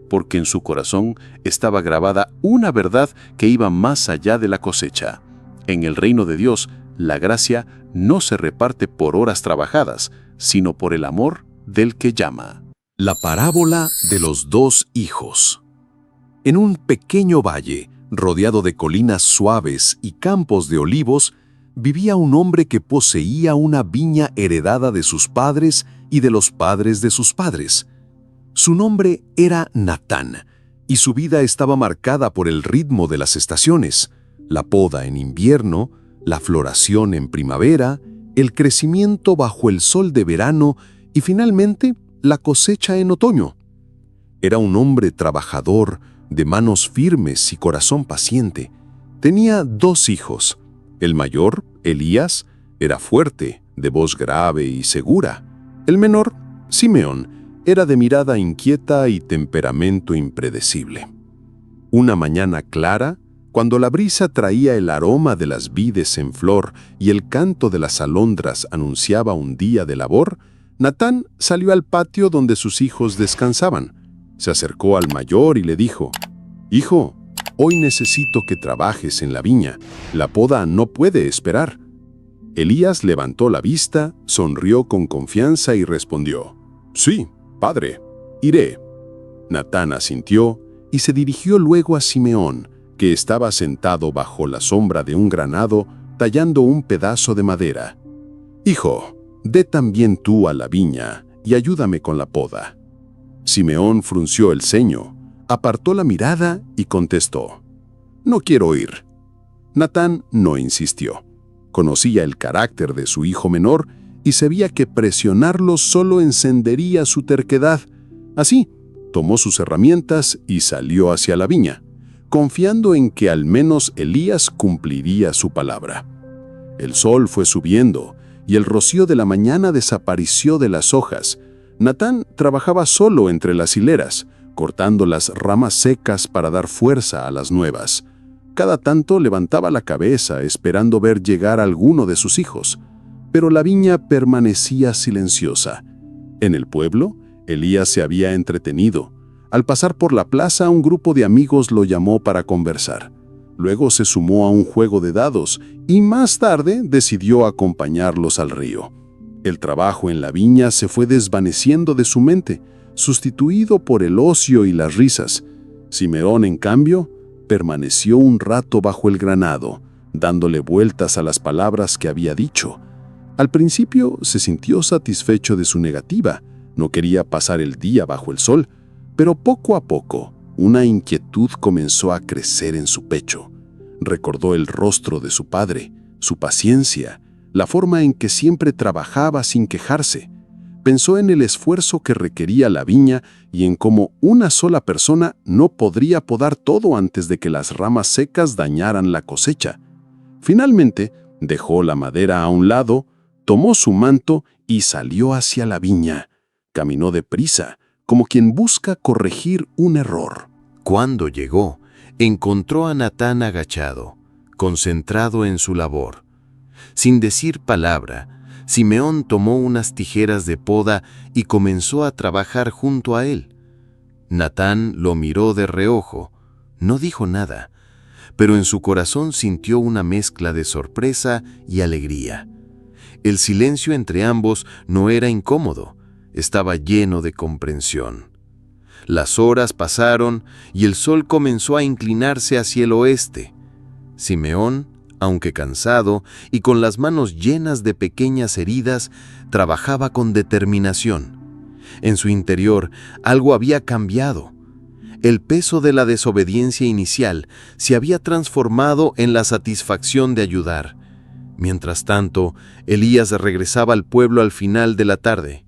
porque en su corazón estaba grabada una verdad que iba más allá de la cosecha. En el reino de Dios, la gracia no se reparte por horas trabajadas, sino por el amor del que llama. La parábola de los 2 hijos. En un pequeño valle, rodeado de colinas suaves y campos de olivos, vivía un hombre que poseía una viña heredada de sus padres y de los padres de sus padres. Su nombre era Natán, y su vida estaba marcada por el ritmo de las estaciones: la poda en invierno, la floración en primavera, el crecimiento bajo el sol de verano y finalmente la cosecha en otoño. Era un hombre trabajador, de manos firmes y corazón paciente. Tenía 2 hijos. El mayor, Elías, era fuerte, de voz grave y segura. El menor, Simeón, era de mirada inquieta y temperamento impredecible. Una mañana clara, cuando la brisa traía el aroma de las vides en flor y el canto de las alondras anunciaba un día de labor, Natán salió al patio donde sus hijos descansaban. Se acercó al mayor y le dijo: «Hijo, hoy necesito que trabajes en la viña. La poda no puede esperar». Elías levantó la vista, sonrió con confianza y respondió: «Sí, padre, iré». Natán asintió y se dirigió luego a Simeón, que estaba sentado bajo la sombra de un granado tallando un pedazo de madera. «Hijo, ve también tú a la viña y ayúdame con la poda». Simeón frunció el ceño, apartó la mirada y contestó: «No quiero ir». Natán no insistió. Conocía el carácter de su hijo menor y sabía que presionarlo solo encendería su terquedad. Así, tomó sus herramientas y salió hacia la viña, confiando en que al menos Elías cumpliría su palabra. El sol fue subiendo y el rocío de la mañana desapareció de las hojas. Natán trabajaba solo entre las hileras, cortando las ramas secas para dar fuerza a las nuevas. Cada tanto levantaba la cabeza esperando ver llegar a alguno de sus hijos, pero la viña permanecía silenciosa. En el pueblo, Elías se había entretenido. Al pasar por la plaza, un grupo de amigos lo llamó para conversar. Luego se sumó a un juego de dados y más tarde decidió acompañarlos al río. El trabajo en la viña se fue desvaneciendo de su mente, sustituido por el ocio y las risas. Simeón, en cambio, permaneció un rato bajo el granado, dándole vueltas a las palabras que había dicho. Al principio se sintió satisfecho de su negativa, no quería pasar el día bajo el sol, pero poco a poco una inquietud comenzó a crecer en su pecho. Recordó el rostro de su padre, su paciencia, la forma en que siempre trabajaba sin quejarse. Pensó en el esfuerzo que requería la viña y en cómo una sola persona no podría podar todo antes de que las ramas secas dañaran la cosecha. Finalmente, dejó la madera a un lado, tomó su manto y salió hacia la viña. Caminó deprisa, como quien busca corregir un error. Cuando llegó, encontró a Natán agachado, concentrado en su labor. Sin decir palabra, Simeón tomó unas tijeras de poda y comenzó a trabajar junto a él. Natán lo miró de reojo, no dijo nada, pero en su corazón sintió una mezcla de sorpresa y alegría. El silencio entre ambos no era incómodo, estaba lleno de comprensión. Las horas pasaron y el sol comenzó a inclinarse hacia el oeste. Simeón, aunque cansado y con las manos llenas de pequeñas heridas, trabajaba con determinación. En su interior algo había cambiado. El peso de la desobediencia inicial se había transformado en la satisfacción de ayudar. Mientras tanto, Elías regresaba al pueblo al final de la tarde.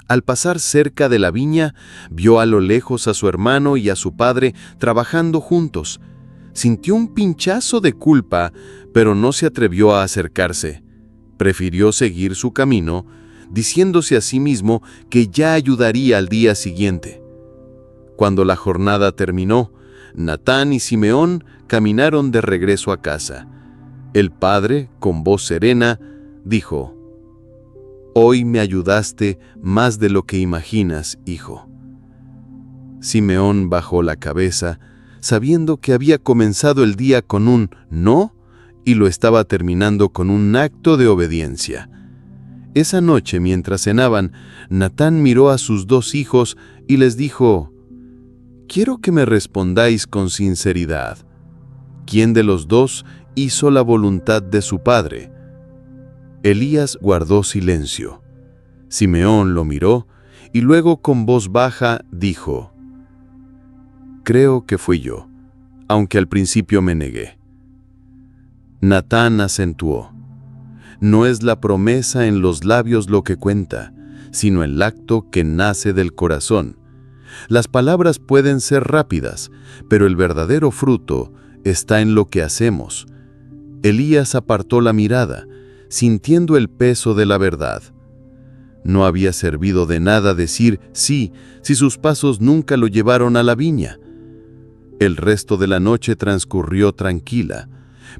Al pasar cerca de la viña, vio a lo lejos a su hermano y a su padre trabajando juntos. Sintió un pinchazo de culpa, pero no se atrevió a acercarse. Prefirió seguir su camino, diciéndose a sí mismo que ya ayudaría al día siguiente. Cuando la jornada terminó, Natán y Simeón caminaron de regreso a casa. El padre, con voz serena, dijo: «Hoy me ayudaste más de lo que imaginas, hijo». Simeón bajó la cabeza, sabiendo que había comenzado el día con un no y lo estaba terminando con un acto de obediencia. Esa noche, mientras cenaban, Natán miró a sus dos hijos y les dijo: «Quiero que me respondáis con sinceridad. ¿Quién de los dos hizo la voluntad de su padre?». Elías guardó silencio. Simeón lo miró y luego con voz baja dijo: «Creo que fui yo, aunque al principio me negué». Natán acentuó: «No es la promesa en los labios lo que cuenta, sino el acto que nace del corazón. Las palabras pueden ser rápidas, pero el verdadero fruto está en lo que hacemos». Elías apartó la mirada, sintiendo el peso de la verdad. No había servido de nada decir sí si sus pasos nunca lo llevaron a la viña. El resto de la noche transcurrió tranquila,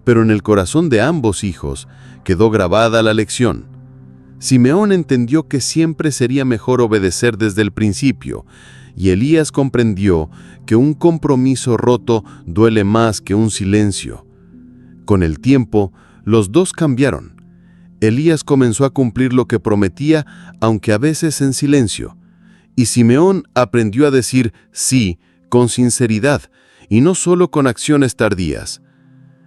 pero en el corazón de ambos hijos quedó grabada la lección. Simeón entendió que siempre sería mejor obedecer desde el principio, y Elías comprendió que un compromiso roto duele más que un silencio. Con el tiempo, los dos cambiaron. Elías comenzó a cumplir lo que prometía, aunque a veces en silencio, y Simeón aprendió a decir sí con sinceridad y no solo con acciones tardías.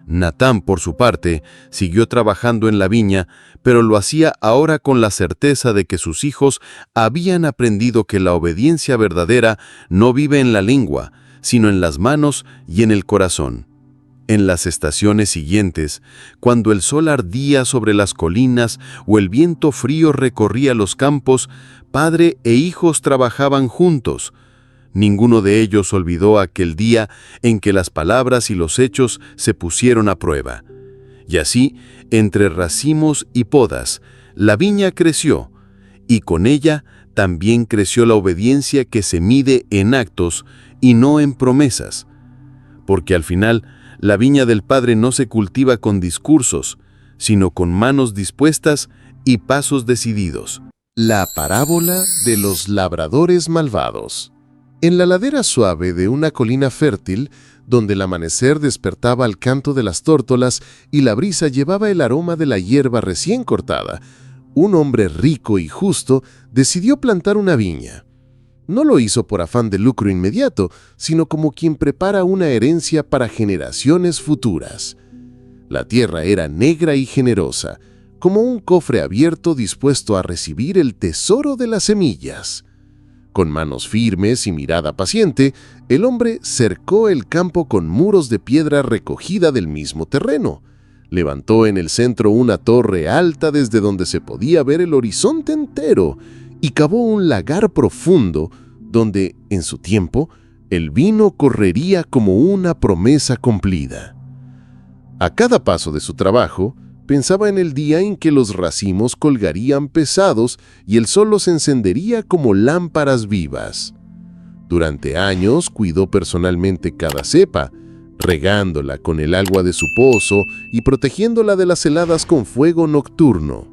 Natán, por su parte, siguió trabajando en la viña, pero lo hacía ahora con la certeza de que sus hijos habían aprendido que la obediencia verdadera no vive en la lengua, sino en las manos y en el corazón. En las estaciones siguientes, cuando el sol ardía sobre las colinas o el viento frío recorría los campos, padre e hijos trabajaban juntos. Ninguno de ellos olvidó aquel día en que las palabras y los hechos se pusieron a prueba. Y así, entre racimos y podas, la viña creció, y con ella también creció la obediencia que se mide en actos y no en promesas. Porque al final, la viña del Padre no se cultiva con discursos, sino con manos dispuestas y pasos decididos. La parábola de los labradores malvados. En la ladera suave de una colina fértil, donde el amanecer despertaba al canto de las tórtolas y la brisa llevaba el aroma de la hierba recién cortada, un hombre rico y justo decidió plantar una viña. No lo hizo por afán de lucro inmediato, sino como quien prepara una herencia para generaciones futuras. La tierra era negra y generosa, como un cofre abierto dispuesto a recibir el tesoro de las semillas. Con manos firmes y mirada paciente, el hombre cercó el campo con muros de piedra recogida del mismo terreno. Levantó en el centro una torre alta desde donde se podía ver el horizonte entero y cavó un lagar profundo donde, en su tiempo, el vino correría como una promesa cumplida. A cada paso de su trabajo, pensaba en el día en que los racimos colgarían pesados y el sol los encendería como lámparas vivas. Durante años cuidó personalmente cada cepa, regándola con el agua de su pozo y protegiéndola de las heladas con fuego nocturno.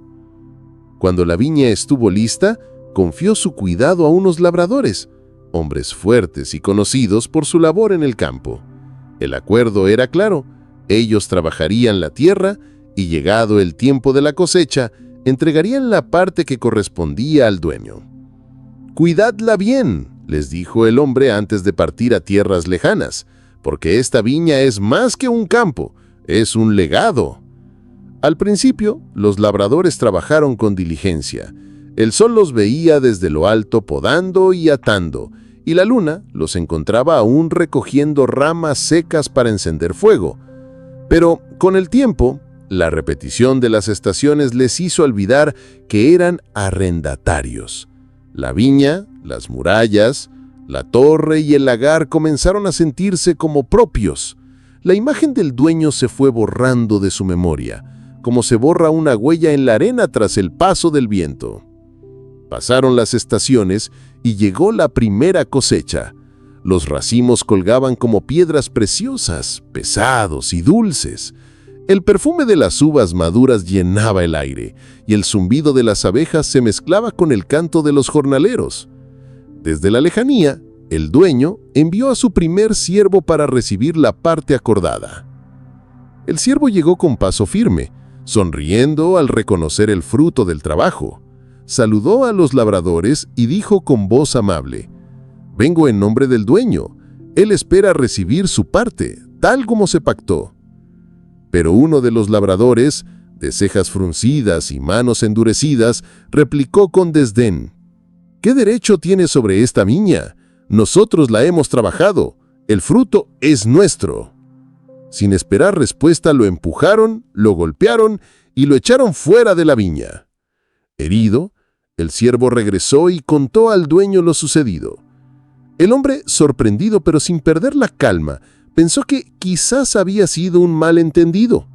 Cuando la viña estuvo lista, confió su cuidado a unos labradores, hombres fuertes y conocidos por su labor en el campo. El acuerdo era claro: ellos trabajarían la tierra y, llegado el tiempo de la cosecha, entregarían la parte que correspondía al dueño. «Cuidadla bien», les dijo el hombre antes de partir a tierras lejanas, «porque esta viña es más que un campo, es un legado». Al principio, los labradores trabajaron con diligencia. El sol los veía desde lo alto podando y atando, y la luna los encontraba aún recogiendo ramas secas para encender fuego. Pero, con el tiempo, la repetición de las estaciones les hizo olvidar que eran arrendatarios. La viña, las murallas, la torre y el lagar comenzaron a sentirse como propios. La imagen del dueño se fue borrando de su memoria, como se borra una huella en la arena tras el paso del viento. Pasaron las estaciones y llegó la primera cosecha. Los racimos colgaban como piedras preciosas, pesados y dulces. El perfume de las uvas maduras llenaba el aire, y el zumbido de las abejas se mezclaba con el canto de los jornaleros. Desde la lejanía, el dueño envió a su primer siervo para recibir la parte acordada. El siervo llegó con paso firme, sonriendo al reconocer el fruto del trabajo. Saludó a los labradores y dijo con voz amable: «Vengo en nombre del dueño. Él espera recibir su parte, tal como se pactó». Pero uno de los labradores, de cejas fruncidas y manos endurecidas, replicó con desdén: «¿Qué derecho tiene sobre esta viña? Nosotros la hemos trabajado. El fruto es nuestro». Sin esperar respuesta, lo empujaron, lo golpearon y lo echaron fuera de la viña. Herido, el siervo regresó y contó al dueño lo sucedido. El hombre, sorprendido pero sin perder la calma, pensó que quizás había sido un malentendido.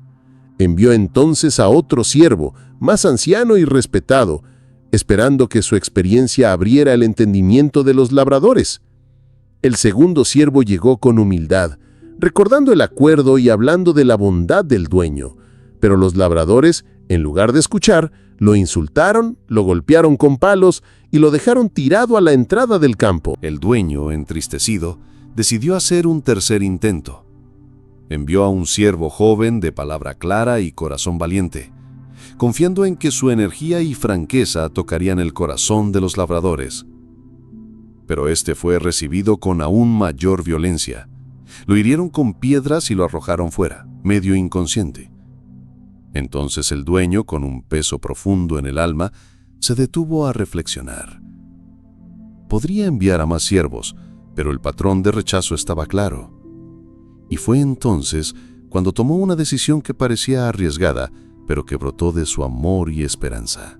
Envió entonces a otro siervo, más anciano y respetado, esperando que su experiencia abriera el entendimiento de los labradores. El segundo siervo llegó con humildad, recordando el acuerdo y hablando de la bondad del dueño, pero los labradores, en lugar de escuchar, lo insultaron, lo golpearon con palos y lo dejaron tirado a la entrada del campo. El dueño, entristecido, decidió hacer un tercer intento. Envió a un siervo joven de palabra clara y corazón valiente, confiando en que su energía y franqueza tocarían el corazón de los labradores. Pero este fue recibido con aún mayor violencia. Lo hirieron con piedras y lo arrojaron fuera, medio inconsciente. Entonces el dueño, con un peso profundo en el alma, se detuvo a reflexionar. Podría enviar a más siervos, pero el patrón de rechazo estaba claro. Y fue entonces cuando tomó una decisión que parecía arriesgada, pero que brotó de su amor y esperanza.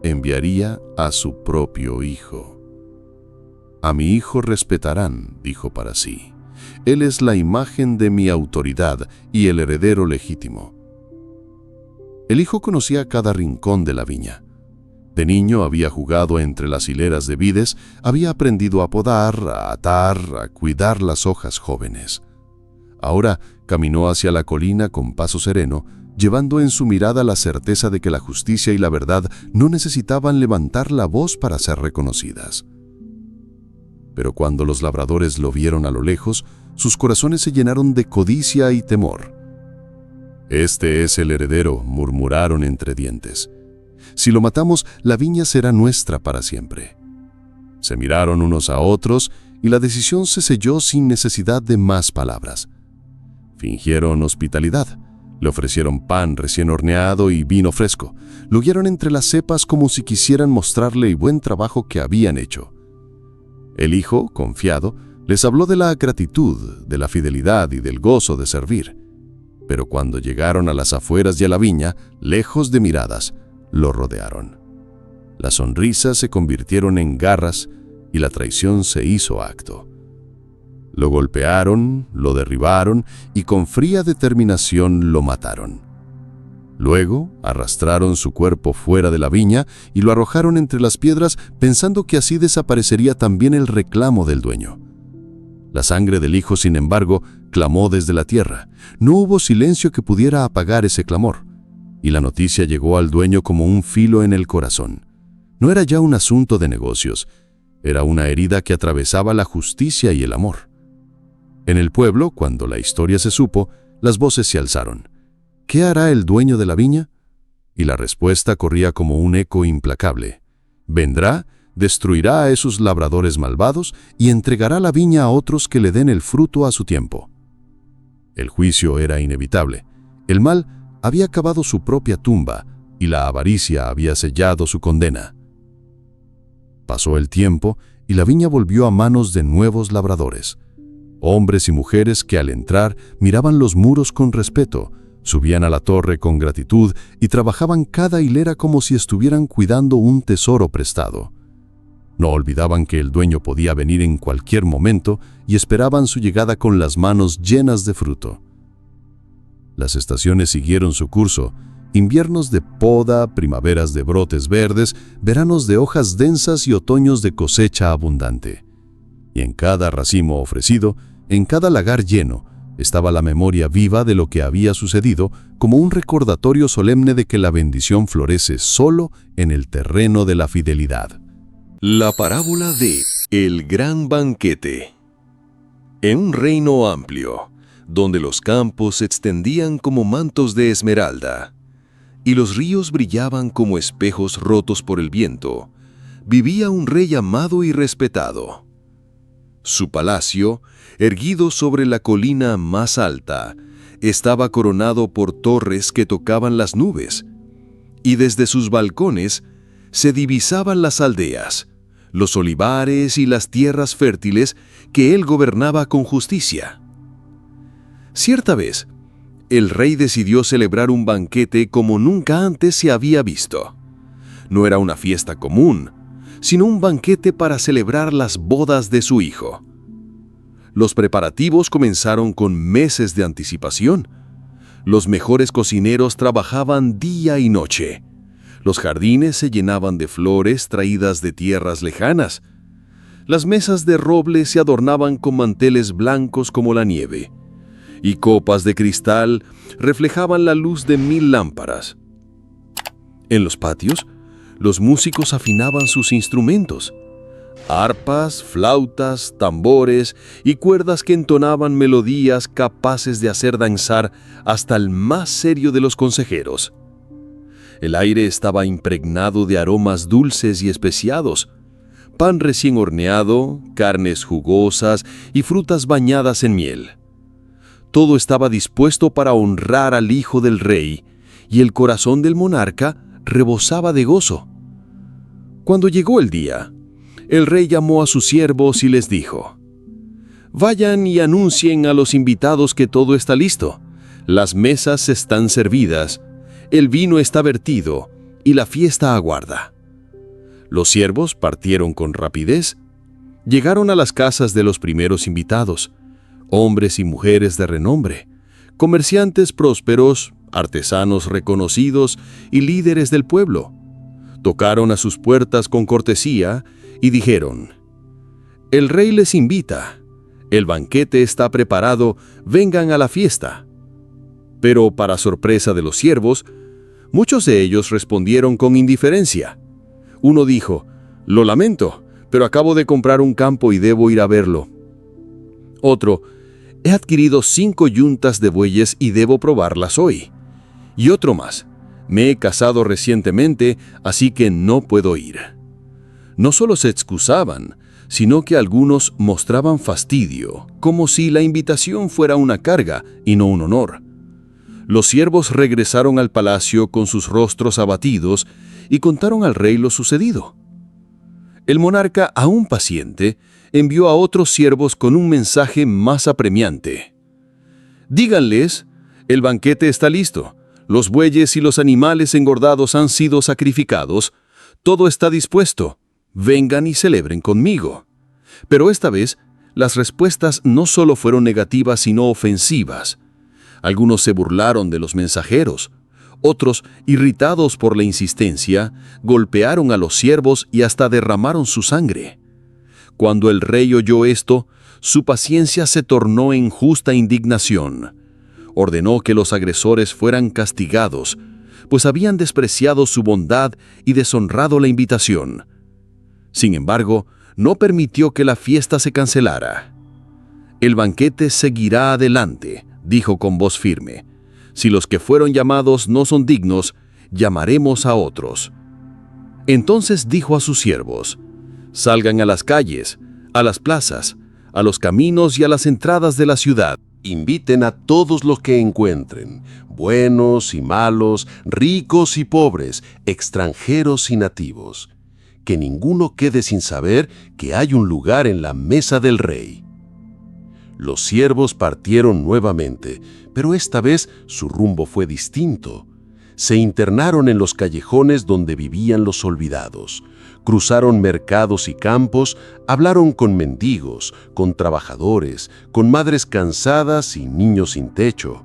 Enviaría a su propio hijo. «A mi hijo respetarán», dijo para sí. «Él es la imagen de mi autoridad y el heredero legítimo. El hijo conocía cada rincón de la viña. De niño había jugado entre las hileras de vides, había aprendido a podar, a atar, a cuidar las hojas jóvenes. Ahora caminó hacia la colina con paso sereno, llevando en su mirada la certeza de que la justicia y la verdad no necesitaban levantar la voz para ser reconocidas. Pero cuando los labradores lo vieron a lo lejos, sus corazones se llenaron de codicia y temor. «Este es el heredero», murmuraron entre dientes. «Si lo matamos, la viña será nuestra para siempre». Se miraron unos a otros y la decisión se selló sin necesidad de más palabras. Fingieron hospitalidad. Le ofrecieron pan recién horneado y vino fresco. Lo guiaron entre las cepas como si quisieran mostrarle el buen trabajo que habían hecho. El hijo, confiado, les habló de la gratitud, de la fidelidad y del gozo de servir. Pero cuando llegaron a las afueras de la viña, lejos de miradas, lo rodearon. Las sonrisas se convirtieron en garras y la traición se hizo acto. Lo golpearon, lo derribaron y con fría determinación lo mataron. Luego arrastraron su cuerpo fuera de la viña y lo arrojaron entre las piedras pensando que así desaparecería también el reclamo del dueño. La sangre del hijo, sin embargo, clamó desde la tierra. No hubo silencio que pudiera apagar ese clamor. Y la noticia llegó al dueño como un filo en el corazón. No era ya un asunto de negocios, era una herida que atravesaba la justicia y el amor. En el pueblo, cuando la historia se supo, las voces se alzaron. ¿Qué hará el dueño de la viña? Y la respuesta corría como un eco implacable. Vendrá, destruirá a esos labradores malvados y entregará la viña a otros que le den el fruto a su tiempo. El juicio era inevitable. El mal había cavado su propia tumba y la avaricia había sellado su condena. Pasó el tiempo y la viña volvió a manos de nuevos labradores. Hombres y mujeres que al entrar miraban los muros con respeto, subían a la torre con gratitud y trabajaban cada hilera como si estuvieran cuidando un tesoro prestado. No olvidaban que el dueño podía venir en cualquier momento y esperaban su llegada con las manos llenas de fruto. Las estaciones siguieron su curso: inviernos de poda, primaveras de brotes verdes, veranos de hojas densas y otoños de cosecha abundante. Y en cada racimo ofrecido, en cada lagar lleno, estaba la memoria viva de lo que había sucedido, como un recordatorio solemne de que la bendición florece solo en el terreno de la fidelidad. La parábola de El Gran Banquete. En un reino amplio, donde los campos se extendían como mantos de esmeralda, y los ríos brillaban como espejos rotos por el viento, vivía un rey amado y respetado. Su palacio, erguido sobre la colina más alta, estaba coronado por torres que tocaban las nubes, y desde sus balcones se divisaban las aldeas, los olivares y las tierras fértiles que él gobernaba con justicia. Cierta vez, el rey decidió celebrar un banquete como nunca antes se había visto. No era una fiesta común, sino un banquete para celebrar las bodas de su hijo. Los preparativos comenzaron con meses de anticipación. Los mejores cocineros trabajaban día y noche. Los jardines se llenaban de flores traídas de tierras lejanas. Las mesas de roble se adornaban con manteles blancos como la nieve, y copas de cristal reflejaban la luz de 1000 lámparas. En los patios, los músicos afinaban sus instrumentos: arpas, flautas, tambores y cuerdas que entonaban melodías capaces de hacer danzar hasta el más serio de los consejeros. El aire estaba impregnado de aromas dulces y especiados: pan recién horneado, carnes jugosas y frutas bañadas en miel. Todo estaba dispuesto para honrar al hijo del rey, y el corazón del monarca rebosaba de gozo. Cuando llegó el día, el rey llamó a sus siervos y les dijo: «Vayan y anuncien a los invitados que todo está listo. Las mesas están servidas, el vino está vertido y la fiesta aguarda». Los siervos partieron con rapidez. Llegaron a las casas de los primeros invitados, hombres y mujeres de renombre, comerciantes prósperos, artesanos reconocidos y líderes del pueblo. Tocaron a sus puertas con cortesía y dijeron: «El rey les invita. El banquete está preparado, vengan a la fiesta». Pero, para sorpresa de los siervos, muchos de ellos respondieron con indiferencia. Uno dijo: «Lo lamento, pero acabo de comprar un campo y debo ir a verlo». Otro: «He adquirido 5 yuntas de bueyes y debo probarlas hoy». Y otro más: «Me he casado recientemente, así que no puedo ir». No solo se excusaban, sino que algunos mostraban fastidio, como si la invitación fuera una carga y no un honor. Los siervos regresaron al palacio con sus rostros abatidos y contaron al rey lo sucedido. El monarca, aún paciente, envió a otros siervos con un mensaje más apremiante. «Díganles, el banquete está listo, los bueyes y los animales engordados han sido sacrificados, todo está dispuesto, vengan y celebren conmigo». Pero esta vez, las respuestas no solo fueron negativas sino ofensivas. Algunos se burlaron de los mensajeros. Otros, irritados por la insistencia, golpearon a los siervos y hasta derramaron su sangre. Cuando el rey oyó esto, su paciencia se tornó en justa indignación. Ordenó que los agresores fueran castigados, pues habían despreciado su bondad y deshonrado la invitación. Sin embargo, no permitió que la fiesta se cancelara. «El banquete seguirá adelante», dijo con voz firme. «Si los que fueron llamados no son dignos, llamaremos a otros». Entonces dijo a sus siervos: «Salgan a las calles, a las plazas, a los caminos y a las entradas de la ciudad. Inviten a todos los que encuentren, buenos y malos, ricos y pobres, extranjeros y nativos. Que ninguno quede sin saber que hay un lugar en la mesa del rey». Los siervos partieron nuevamente, pero esta vez su rumbo fue distinto. Se internaron en los callejones donde vivían los olvidados, cruzaron mercados y campos, hablaron con mendigos, con trabajadores, con madres cansadas y niños sin techo.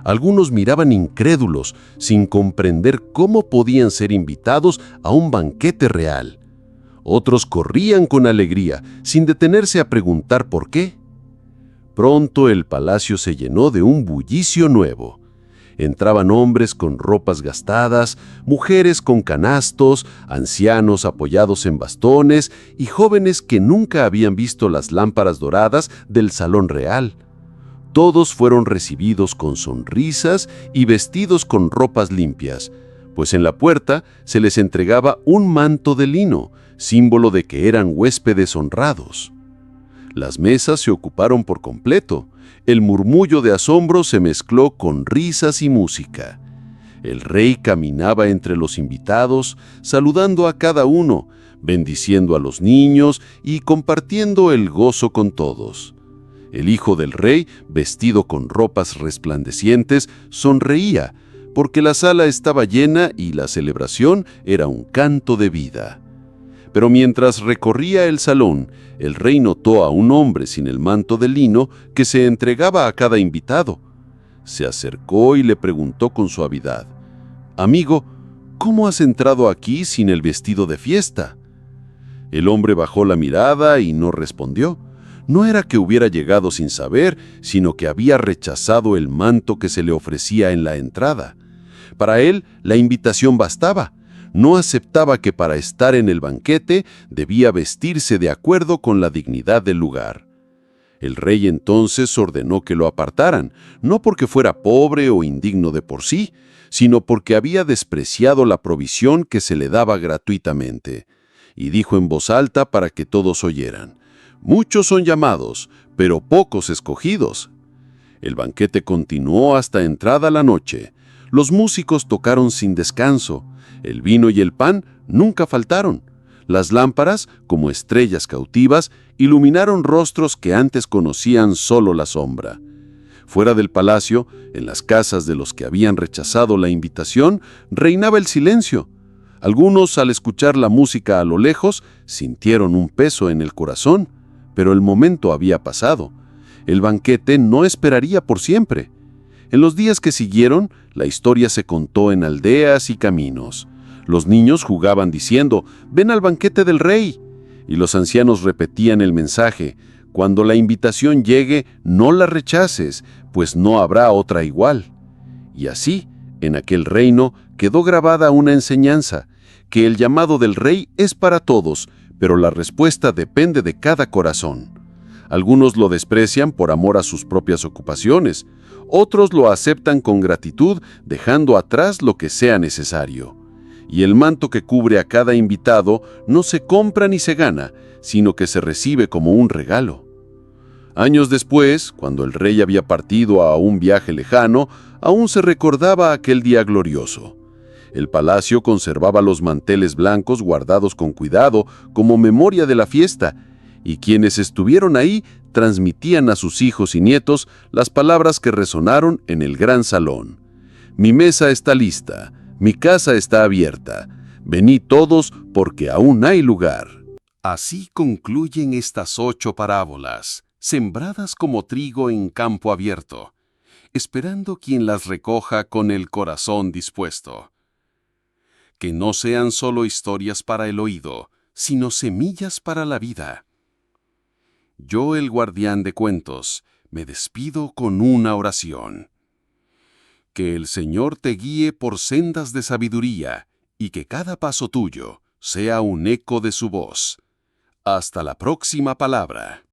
Algunos miraban incrédulos, sin comprender cómo podían ser invitados a un banquete real. Otros corrían con alegría, sin detenerse a preguntar por qué. Pronto el palacio se llenó de un bullicio nuevo. Entraban hombres con ropas gastadas, mujeres con canastos, ancianos apoyados en bastones y jóvenes que nunca habían visto las lámparas doradas del salón real. Todos fueron recibidos con sonrisas y vestidos con ropas limpias, pues en la puerta se les entregaba un manto de lino, símbolo de que eran huéspedes honrados. Las mesas se ocuparon por completo. El murmullo de asombro se mezcló con risas y música. El rey caminaba entre los invitados, saludando a cada uno, bendiciendo a los niños y compartiendo el gozo con todos. El hijo del rey, vestido con ropas resplandecientes, sonreía, porque la sala estaba llena y la celebración era un canto de vida. Pero mientras recorría el salón, el rey notó a un hombre sin el manto de lino que se entregaba a cada invitado. Se acercó y le preguntó con suavidad: «Amigo, ¿cómo has entrado aquí sin el vestido de fiesta?». El hombre bajó la mirada y no respondió. No era que hubiera llegado sin saber, sino que había rechazado el manto que se le ofrecía en la entrada. Para él, la invitación bastaba. No aceptaba que para estar en el banquete debía vestirse de acuerdo con la dignidad del lugar. El rey entonces ordenó que lo apartaran, no porque fuera pobre o indigno de por sí, sino porque había despreciado la provisión que se le daba gratuitamente. Y dijo en voz alta para que todos oyeran: «Muchos son llamados, pero pocos escogidos». El banquete continuó hasta entrada la noche. Los músicos tocaron sin descanso. El vino y el pan nunca faltaron. Las lámparas, como estrellas cautivas, iluminaron rostros que antes conocían solo la sombra. Fuera del palacio, en las casas de los que habían rechazado la invitación, reinaba el silencio. Algunos, al escuchar la música a lo lejos, sintieron un peso en el corazón, pero el momento había pasado. El banquete no esperaría por siempre. En los días que siguieron, la historia se contó en aldeas y caminos. Los niños jugaban diciendo, «Ven al banquete del rey». Y los ancianos repetían el mensaje, «Cuando la invitación llegue, no la rechaces, pues no habrá otra igual». Y así, en aquel reino, quedó grabada una enseñanza, que el llamado del rey es para todos, pero la respuesta depende de cada corazón. Algunos lo desprecian por amor a sus propias ocupaciones, otros lo aceptan con gratitud, dejando atrás lo que sea necesario. Y el manto que cubre a cada invitado no se compra ni se gana, sino que se recibe como un regalo. Años después, cuando el rey había partido a un viaje lejano, aún se recordaba aquel día glorioso. El palacio conservaba los manteles blancos guardados con cuidado como memoria de la fiesta, y quienes estuvieron ahí transmitían a sus hijos y nietos las palabras que resonaron en el gran salón. «Mi mesa está lista, mi casa está abierta. Venid todos porque aún hay lugar». Así concluyen estas 8 parábolas, sembradas como trigo en campo abierto, esperando quien las recoja con el corazón dispuesto. Que no sean solo historias para el oído, sino semillas para la vida. Yo, el guardián de cuentos, me despido con una oración. Que el Señor te guíe por sendas de sabiduría y que cada paso tuyo sea un eco de su voz. Hasta la próxima palabra.